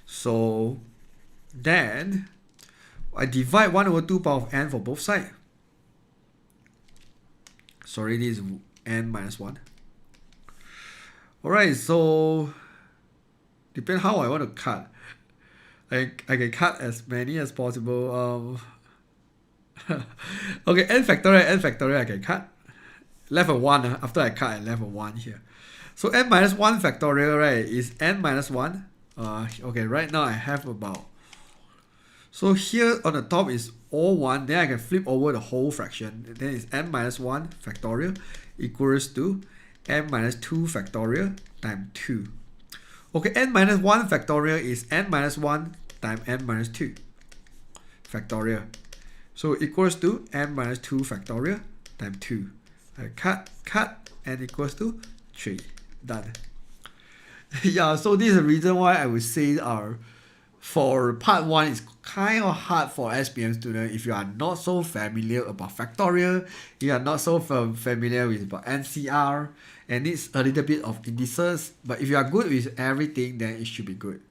Speaker 2: So then I divide 1 over 2 power of n for both sides. Sorry, this is n minus 1. Alright, so depends how I want to cut. I can cut as many as possible. Okay, n factorial I can cut. Left a 1. After I cut, I left a 1 here. So n minus 1 factorial, right, is n minus 1. Okay, right now I have about... So here on the top is all 1. Then I can flip over the whole fraction. Then it's n minus 1 factorial equals to n minus 2 factorial times 2. Okay, n minus 1 factorial is n minus 1 times n minus 2 factorial. So equals to n minus 2 factorial times 2. I cut, n equals to 3. Done. Yeah, so this is the reason why I would say for part 1 it's kind of hard for SPM students if you are not so familiar about factorial, you are not so familiar with about NCR, and it's a little bit of indices. But if you are good with everything, then it should be good.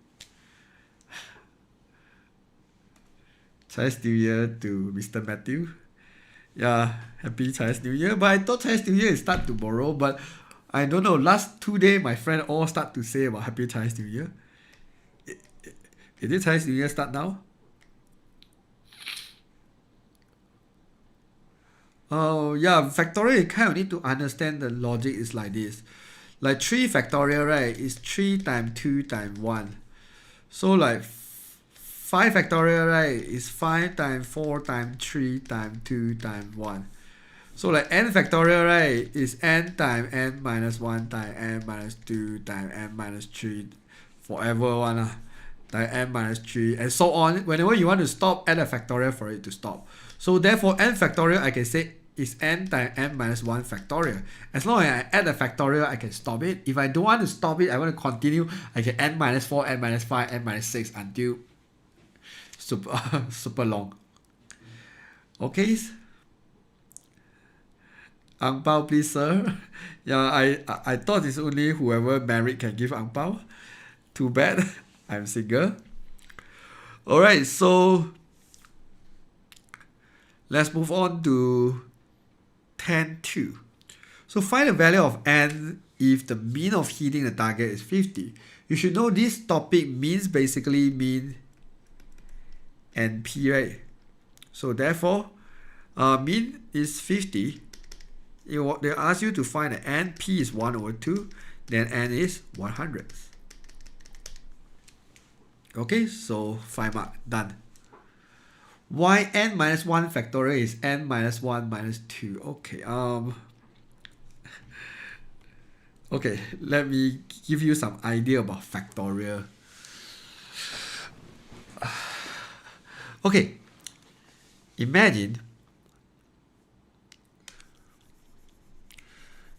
Speaker 2: Chinese New Year to Mr. Matthew. Yeah, happy Chinese New Year. But I thought Chinese New Year is start tomorrow, but I don't know. Last 2 days, my friend all start to say about happy Chinese New Year. Is it Chinese New Year start now? Oh, yeah, factorial, you kind of need to understand the logic is like this. Like 3 factorial, right, is 3 times 2 times 1. So like 5 factorial, right, is 5 times 4 times 3 times 2 times 1. So like n factorial, right, is n times n minus 1 times n minus 2 times n minus 3 forever one. Times n minus 3 and so on. Whenever you want to stop, add a factorial for it to stop. So therefore n factorial I can say is n times n minus 1 factorial. As long as I add a factorial, I can stop it. If I don't want to stop it, I want to continue, I can n minus 4, n minus 5, n minus 6 until super long. Okay. Ang pao please sir. Yeah, I thought it's only whoever married can give ang pao. Too bad. I'm single. Alright, so let's move on to 10.2. So find the value of n if the mean of hitting the target is 50. You should know this topic means basically mean NP, right? So therefore, mean is 50. They ask you to find that NP is 1 over 2, then n is 100. Okay, so 5 mark, done. Why n minus 1 factorial is n minus 1 minus 2? Okay, okay, let me give you some idea about factorial. Okay, imagine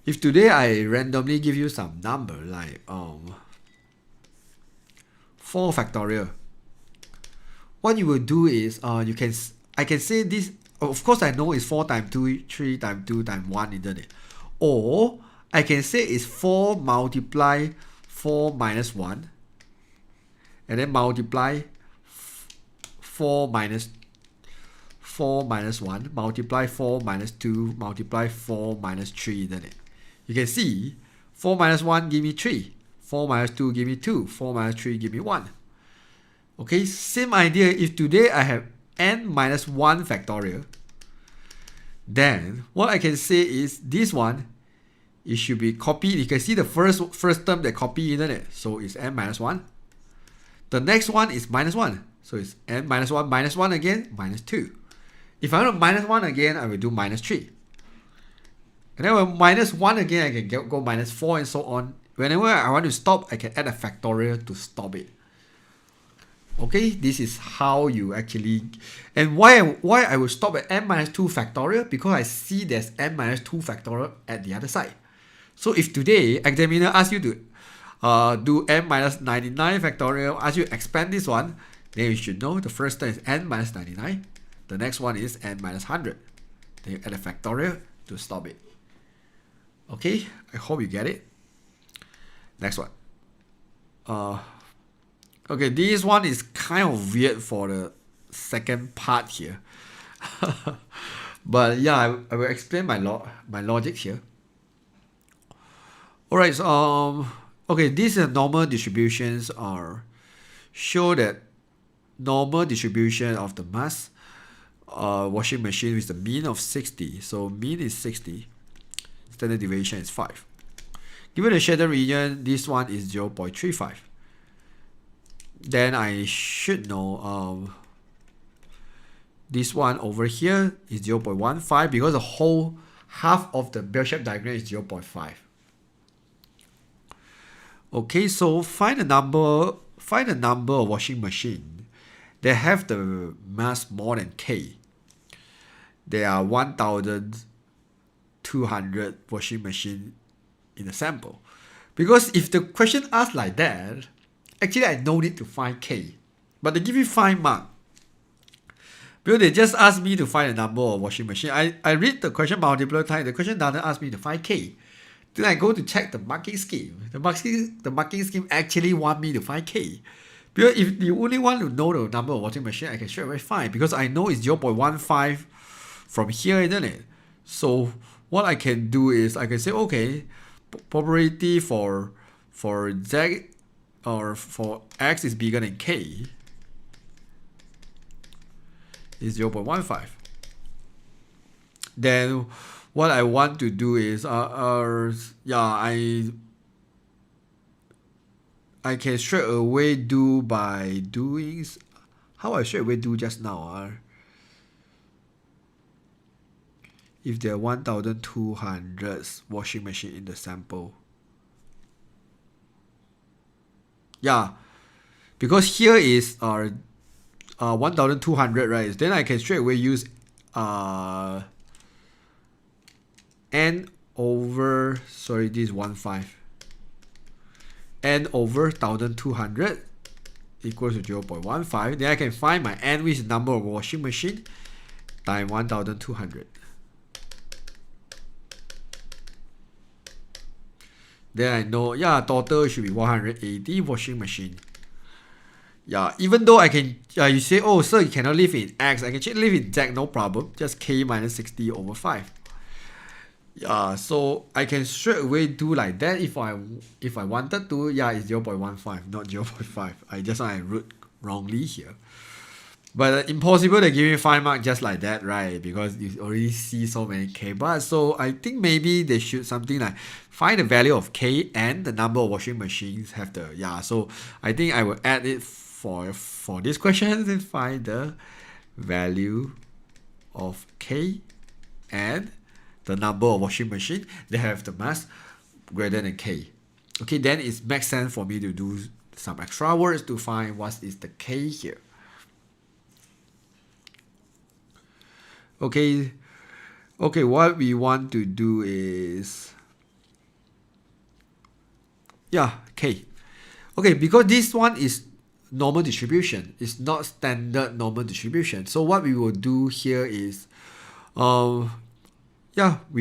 Speaker 2: if today I randomly give you some number like 4 factorial. What you will do is I can say this. Of course, I know it's 4 times 2, 3 times 2 times 1, isn't it? Or I can say it's 4 multiply 4 minus 1, and then multiply 4 minus 1, multiply 4 minus 2, multiply 4 minus 3, isn't it? You can see 4 minus 1 give me 3, 4 minus 2 give me 2, 4 minus 3 give me 1. Okay, same idea. If today I have n minus 1 factorial, then what I can say is this one, it should be copied. You can see the first term that copy, isn't it? So it's n minus 1. The next one is minus 1. So it's n minus 1 minus 1 again, minus 2. If I want to minus 1 again, I will do minus 3. And then when minus 1 again, I can go minus 4 and so on. Whenever I want to stop, I can add a factorial to stop it. Okay, this is how you actually, and why I will stop at n minus 2 factorial, because I see there's n minus 2 factorial at the other side. So if today examiner asks you to do n minus 99 factorial, ask you to expand this one, then you should know the first term is n minus 99, the next one is n minus 100. Then you add a factorial to stop it. Okay, I hope you get it. Next one. Okay, this one is kind of weird for the second part here. But yeah, I will explain my logic here. Alright, so okay, these normal distributions are show that normal distribution of the mass washing machine with the mean of 60. So mean is 60. Standard deviation is 5. Given the shaded region, this one is 0.35. Then I should know this one over here is 0.15 because the whole half of the bell-shaped diagram is 0.5. Okay, so find the number of washing machine that have the mass more than K. There are 1,200 washing machine in the sample. Because if the question asks like that, actually I no need to find K. But they give me 5 mark. Because they just asked me to find the number of washing machine. I read the question multiple times. The question doesn't ask me to find K. Then I go to check the marking scheme. The marking scheme actually want me to find K. Because if you only want to know the number of washing machine, I can straight away find. Because I know it's 0.15 from here, isn't it? So what I can do is I can say, okay, probability for Z or for X is bigger than K is 0.15. Then what I want to do is I can straight away do by doing how I straight away do just now. If there are 1,200 washing machine in the sample. Yeah, because here is 1,200, right? Then I can straight away use n over, sorry, this is 1.5. N over 1,200 equals to 0.15. Then I can find my n, which is the number of washing machine, times 1,200. Then I know, yeah, total should be 180 washing machine. Yeah, even though I can, you say, oh, sir, you cannot live in X. I can live in Z, no problem. Just K minus 60 over 5. Yeah, so I can straight away do like that if I wanted to. Yeah, it's 0.15, not 0.5. I just wrote wrongly here. But impossible to give me 5 marks just like that, right? Because you already see so many K bars. So I think maybe they should something like find the value of K and the number of washing machines have the, yeah. So I think I will add it for this question and find the value of K and the number of washing machine that have the mass greater than K. Okay, then it makes sense for me to do some extra words to find what is the K here. Okay, what we want to do is, yeah, K. Okay, because this one is normal distribution, it's not standard normal distribution. So what we will do here is, we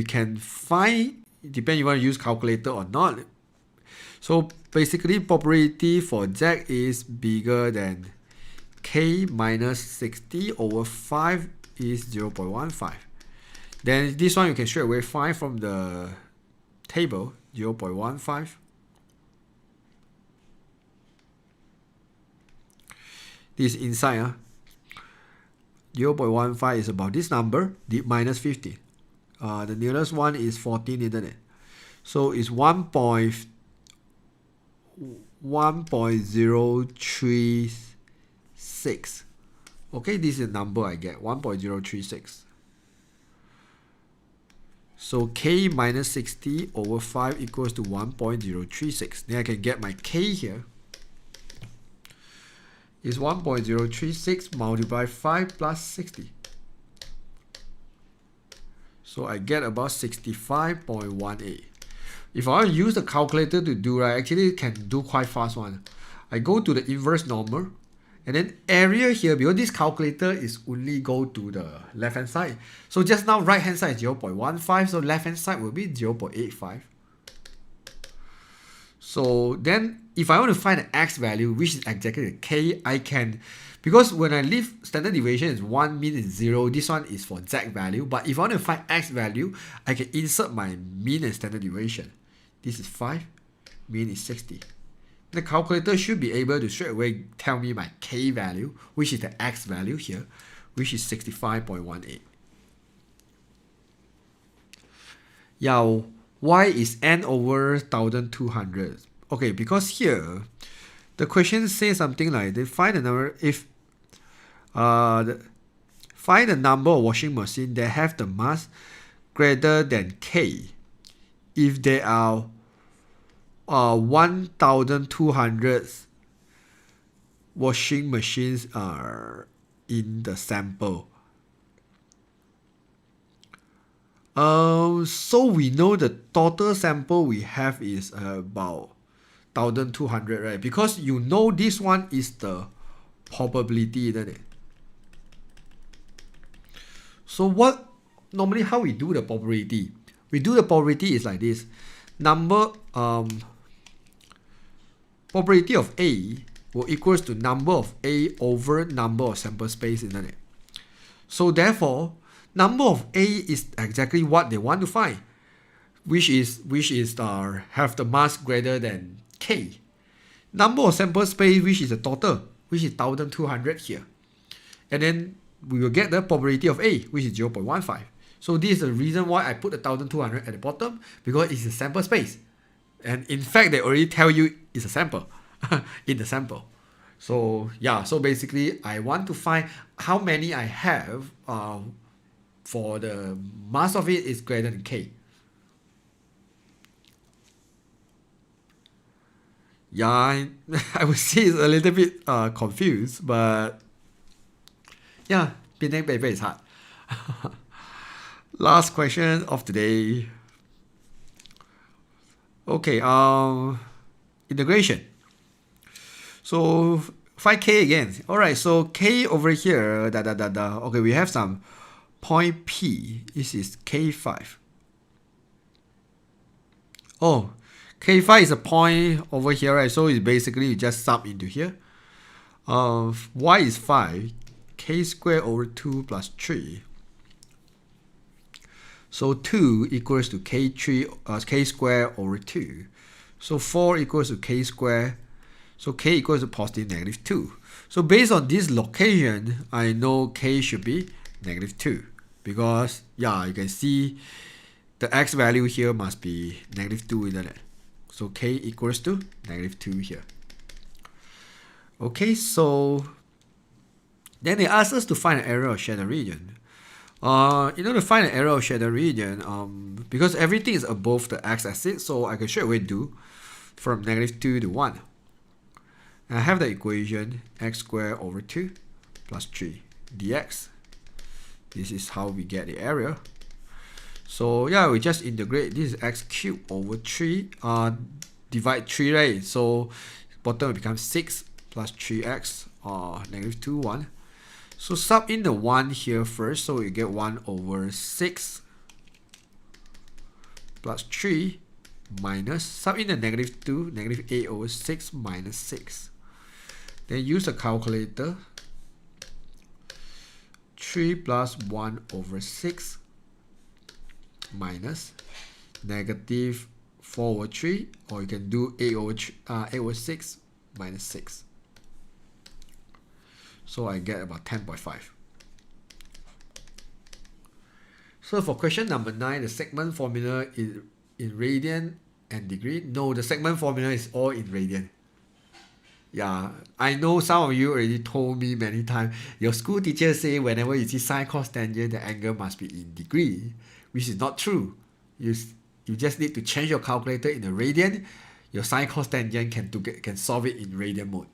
Speaker 2: can find, depending if you want to use calculator or not. So basically, probability for Z is bigger than K minus 60 over 5 is 0.15. Then this one you can straight away find from the table, 0.15. This inside, 0.15 is about this number, minus 50. The nearest one is 14, isn't it? So it's 1.036. Okay, this is the number I get, 1.036. So K minus 60 over 5 equals to 1.036. Then I can get my K here. is 1.036 multiplied 5 plus 60. So I get about 65.18. If I want to use the calculator to do, right, actually can do quite fast one. I go to the inverse normal, and then area here, because this calculator is only go to the left hand side. So just now right hand side is 0.15, so left hand side will be 0.85. So then if I want to find the x value, which is exactly the k, I can, because when I leave standard deviation is 1, mean is 0, this one is for z value. But if I want to find x value, I can insert my mean and standard deviation. This is 5, mean is 60. The calculator should be able to straight away tell me my k value, which is the x value here, which is 65.18. Yeah, why is n over 1200? Okay, because here the question says something like they find the number find the number of washing machines that have the mass greater than k if there are 1200 washing machines are in the sample. So we know the total sample we have is about 1200, right? Because you know this one is the probability, isn't it? So what normally how we do the probability? We do the probability is like this. Probability of A will equals to number of A over number of sample space, isn't it? So therefore, number of A is exactly what they want to find, which is have the mass greater than K. Number of sample space, which is the total, which is 1200 here. And then we will get the probability of A, which is 0.15. So this is the reason why I put the 1200 at the bottom, because it's a sample space. And in fact, they already tell you it's a sample in the sample. So yeah, so basically I want to find how many I have for the mass of it is greater than K. Yeah, I would say it's a little bit confused, but yeah, Penang paper is hard. Last question of the day. Okay, integration. So find k again. Alright, so k over here, Okay, we have some point P. This is K5. Oh, K5 is a point over here, right? So it's basically you just sub into here. Y is 5. K squared over 2 plus 3. So 2 equals to k squared over 2. So 4 equals to k squared. So k equals to positive negative 2. So based on this location, I know k should be negative 2. Because, yeah, you can see the x value here must be negative 2, isn't it? So k equals to negative 2 here. Okay, so then they ask us to find an area of shadow region. In order to find an area of shadow region, because everything is above the x-axis, so I can straight away do from negative 2 to 1. And I have the equation x squared over 2 plus 3 dx. This is how we get the area. So yeah, we just integrate. This is x cubed over 3. Divide 3, right? So bottom will become 6 plus 3x, negative 2, 1. So sub in the 1 here first, so you get 1 over 6 plus 3 minus, sub in the negative 2, negative 8 over 6 minus 6. Then use a calculator. 3 plus 1 over 6 minus negative 4 over 3, or you can do 8 over 6 minus 6. So I get about 10.5. So for question number 9, the segment formula is in radian and degree. No, the segment formula is all in radian. Yeah, I know some of you already told me many times. Your school teacher say whenever you see sine, cos, tangent, the angle must be in degree, which is not true. You just need to change your calculator in the radian. Your sine, cos, tangent can solve it in radian mode.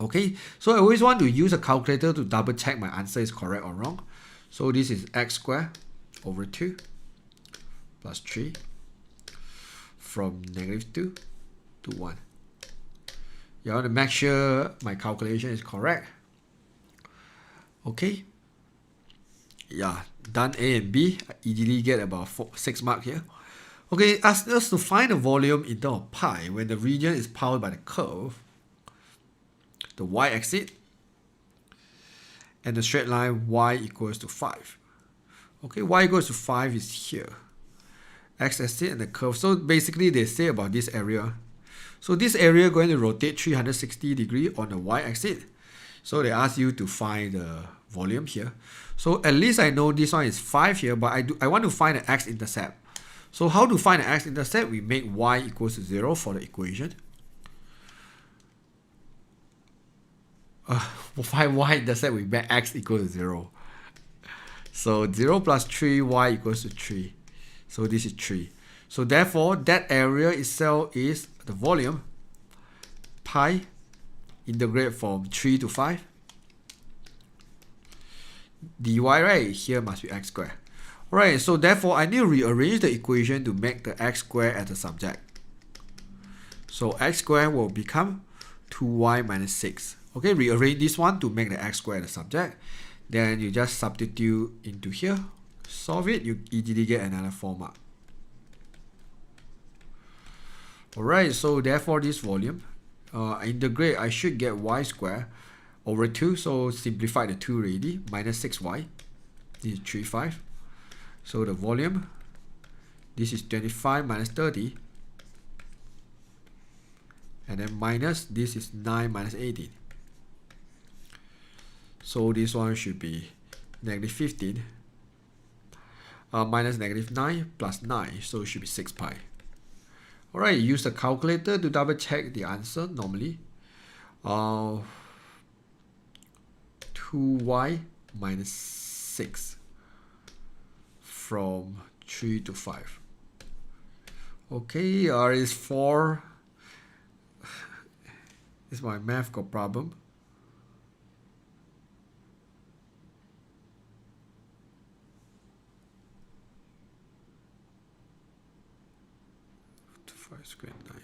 Speaker 2: Okay, so I always want to use a calculator to double check my answer is correct or wrong. So this is x squared over 2 plus 3 from -2 to 1. You want to make sure my calculation is correct. Okay. Yeah, done A and B. I easily get about 6 marks here. Okay, ask us to find the volume in terms of pi when the region is powered by the curve, the y-axis, and the straight line y equals to 5. Okay, y equals to 5 is here. X-axis and the curve. So basically they say about this area. So this area going to rotate 360 degrees on the y-axis. So they ask you to find the volume here. So at least I know this one is 5 here, but I want to find the x-intercept. So how to find the x-intercept? We make y equals to 0 for the equation. For find y-intercept, we make x equals to 0. So 0 plus 3, y equals to 3. So this is 3. So therefore, that area itself is the volume, pi, integrate from 3 to 5. dy, right? Here must be x squared. Alright, so therefore, I need to rearrange the equation to make the x squared as the subject. So x squared will become 2y minus 6. Okay, rearrange this one to make the x squared the subject. Then you just substitute into here. Solve it, you easily get another 4 mark. Alright, so therefore this volume, integrate, I should get y squared over 2. So simplify the 2 already, minus 6y. This is 35. So the volume, this is 25 minus 30. And then minus, this is 9 minus 18. So this one should be negative 15 minus negative 9 plus 9. So it should be 6 pi. Alright, use the calculator to double check the answer normally. 2y minus 6 from 3 to 5. Okay, is 4. Is my math got problem? Square, nice.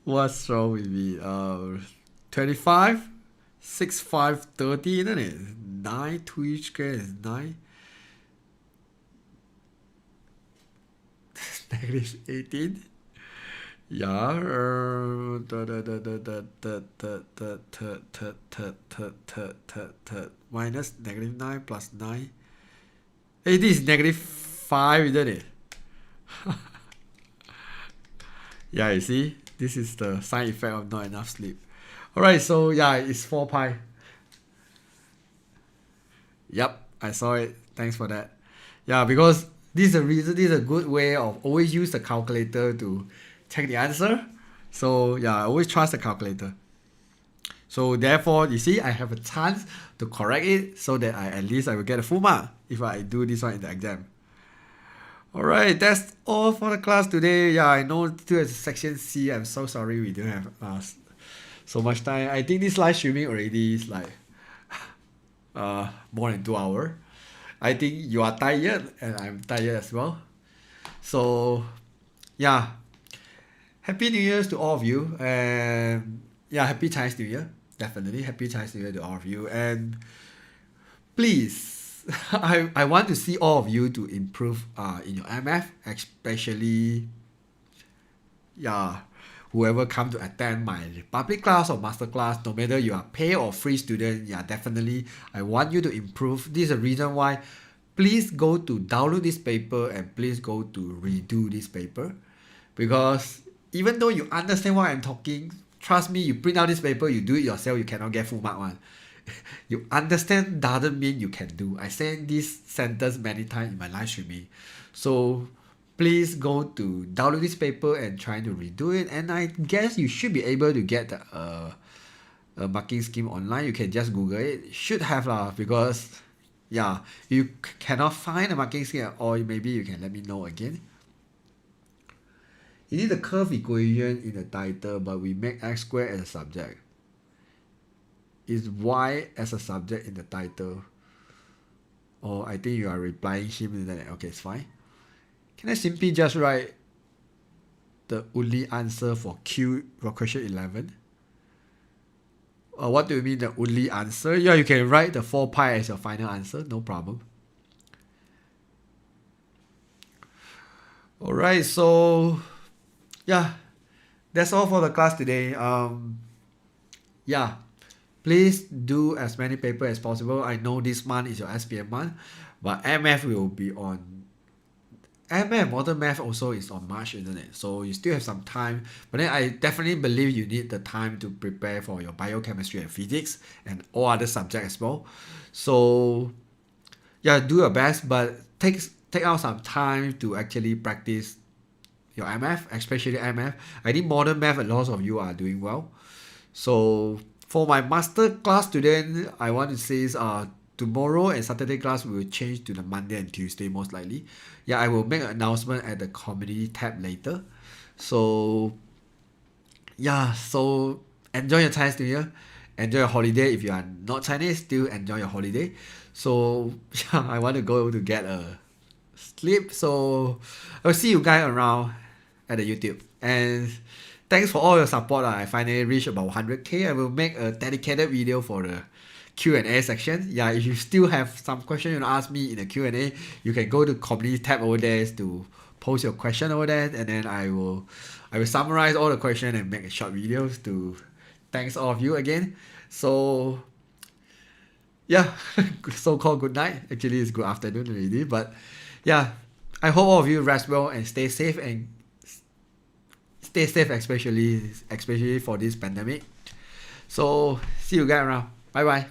Speaker 2: What's wrong with me? 25, 6, 5, 30, isn't it? 9, 2 each square is 9. Negative 18. Yeah. Minus negative 9 plus 9. Hey, this is negative 5, isn't it? Yeah, you see? This is the side effect of not enough sleep. Alright, so yeah, it's 4 pi. Yep, I saw it. Thanks for that. Yeah, because this is a reason, this is a good way of always use the calculator to check the answer. So yeah, I always trust the calculator. So therefore, you see, I have a chance to correct it so that at least I will get a full mark if I do this one in the exam. Alright, that's all for the class today. Yeah, I know still it's section C. I'm so sorry we don't have so much time. I think this live streaming already is like more than 2 hours. I think you are tired and I'm tired as well. So yeah, Happy New Year's to all of you, and yeah, Happy Chinese New Year. Definitely Happy Chinese New Year to all of you. And please, I want to see all of you to improve in your MF, especially yeah, whoever come to attend my public class or master class, no matter you are paid or free student, yeah, definitely I want you to improve. This is the reason why. Please go to download this paper and please go to redo this paper, because even though you understand what I'm talking, trust me, you print out this paper, you do it yourself, you cannot get full mark one. You understand doesn't mean you can do. I said this sentence many times in my live streaming. So please go to download this paper and try to redo it. And I guess you should be able to get a marking scheme online. You can just Google it. Should have lah, because yeah, you cannot find a marking scheme, or maybe you can let me know again. You need the curve equation in the title, but we make x squared as a subject. Is y as a subject in the title? Oh, I think you are replying him. Okay, it's fine. Can I simply just write the only answer for Q for question 11? What do you mean the only answer? Yeah, you can write the 4 pi as your final answer, no problem. Alright, so yeah, that's all for the class today. Yeah, please do as many papers as possible. I know this month is your SPM month, but MF will be on MF, modern math also is on March, isn't it? So you still have some time. But then I definitely believe you need the time to prepare for your biochemistry and physics and all other subjects as well. So yeah, do your best, but take out some time to actually practice your MF, especially MF. I think modern math, a lot of you are doing well. So for my master class student, I want to say is tomorrow and Saturday class will change to the Monday and Tuesday most likely. Yeah, I will make an announcement at the community tab later. So yeah, so enjoy your Chinese New Year. Enjoy your holiday. If you are not Chinese, still enjoy your holiday. So yeah, I want to go to get a sleep. So I'll see you guys around at the YouTube. And thanks for all your support. I finally reached about 100k. I will make a dedicated video for the Q&A section. Yeah, if you still have some question you want to ask me in the Q&A, you can go to community tab over there to post your question over there, and then I will summarize all the question and make a short videos to thanks all of you again. So yeah, so-called good night. Actually, it's good afternoon already, but yeah, I hope all of you rest well and stay safe, especially for this pandemic. So see you guys around. Bye bye.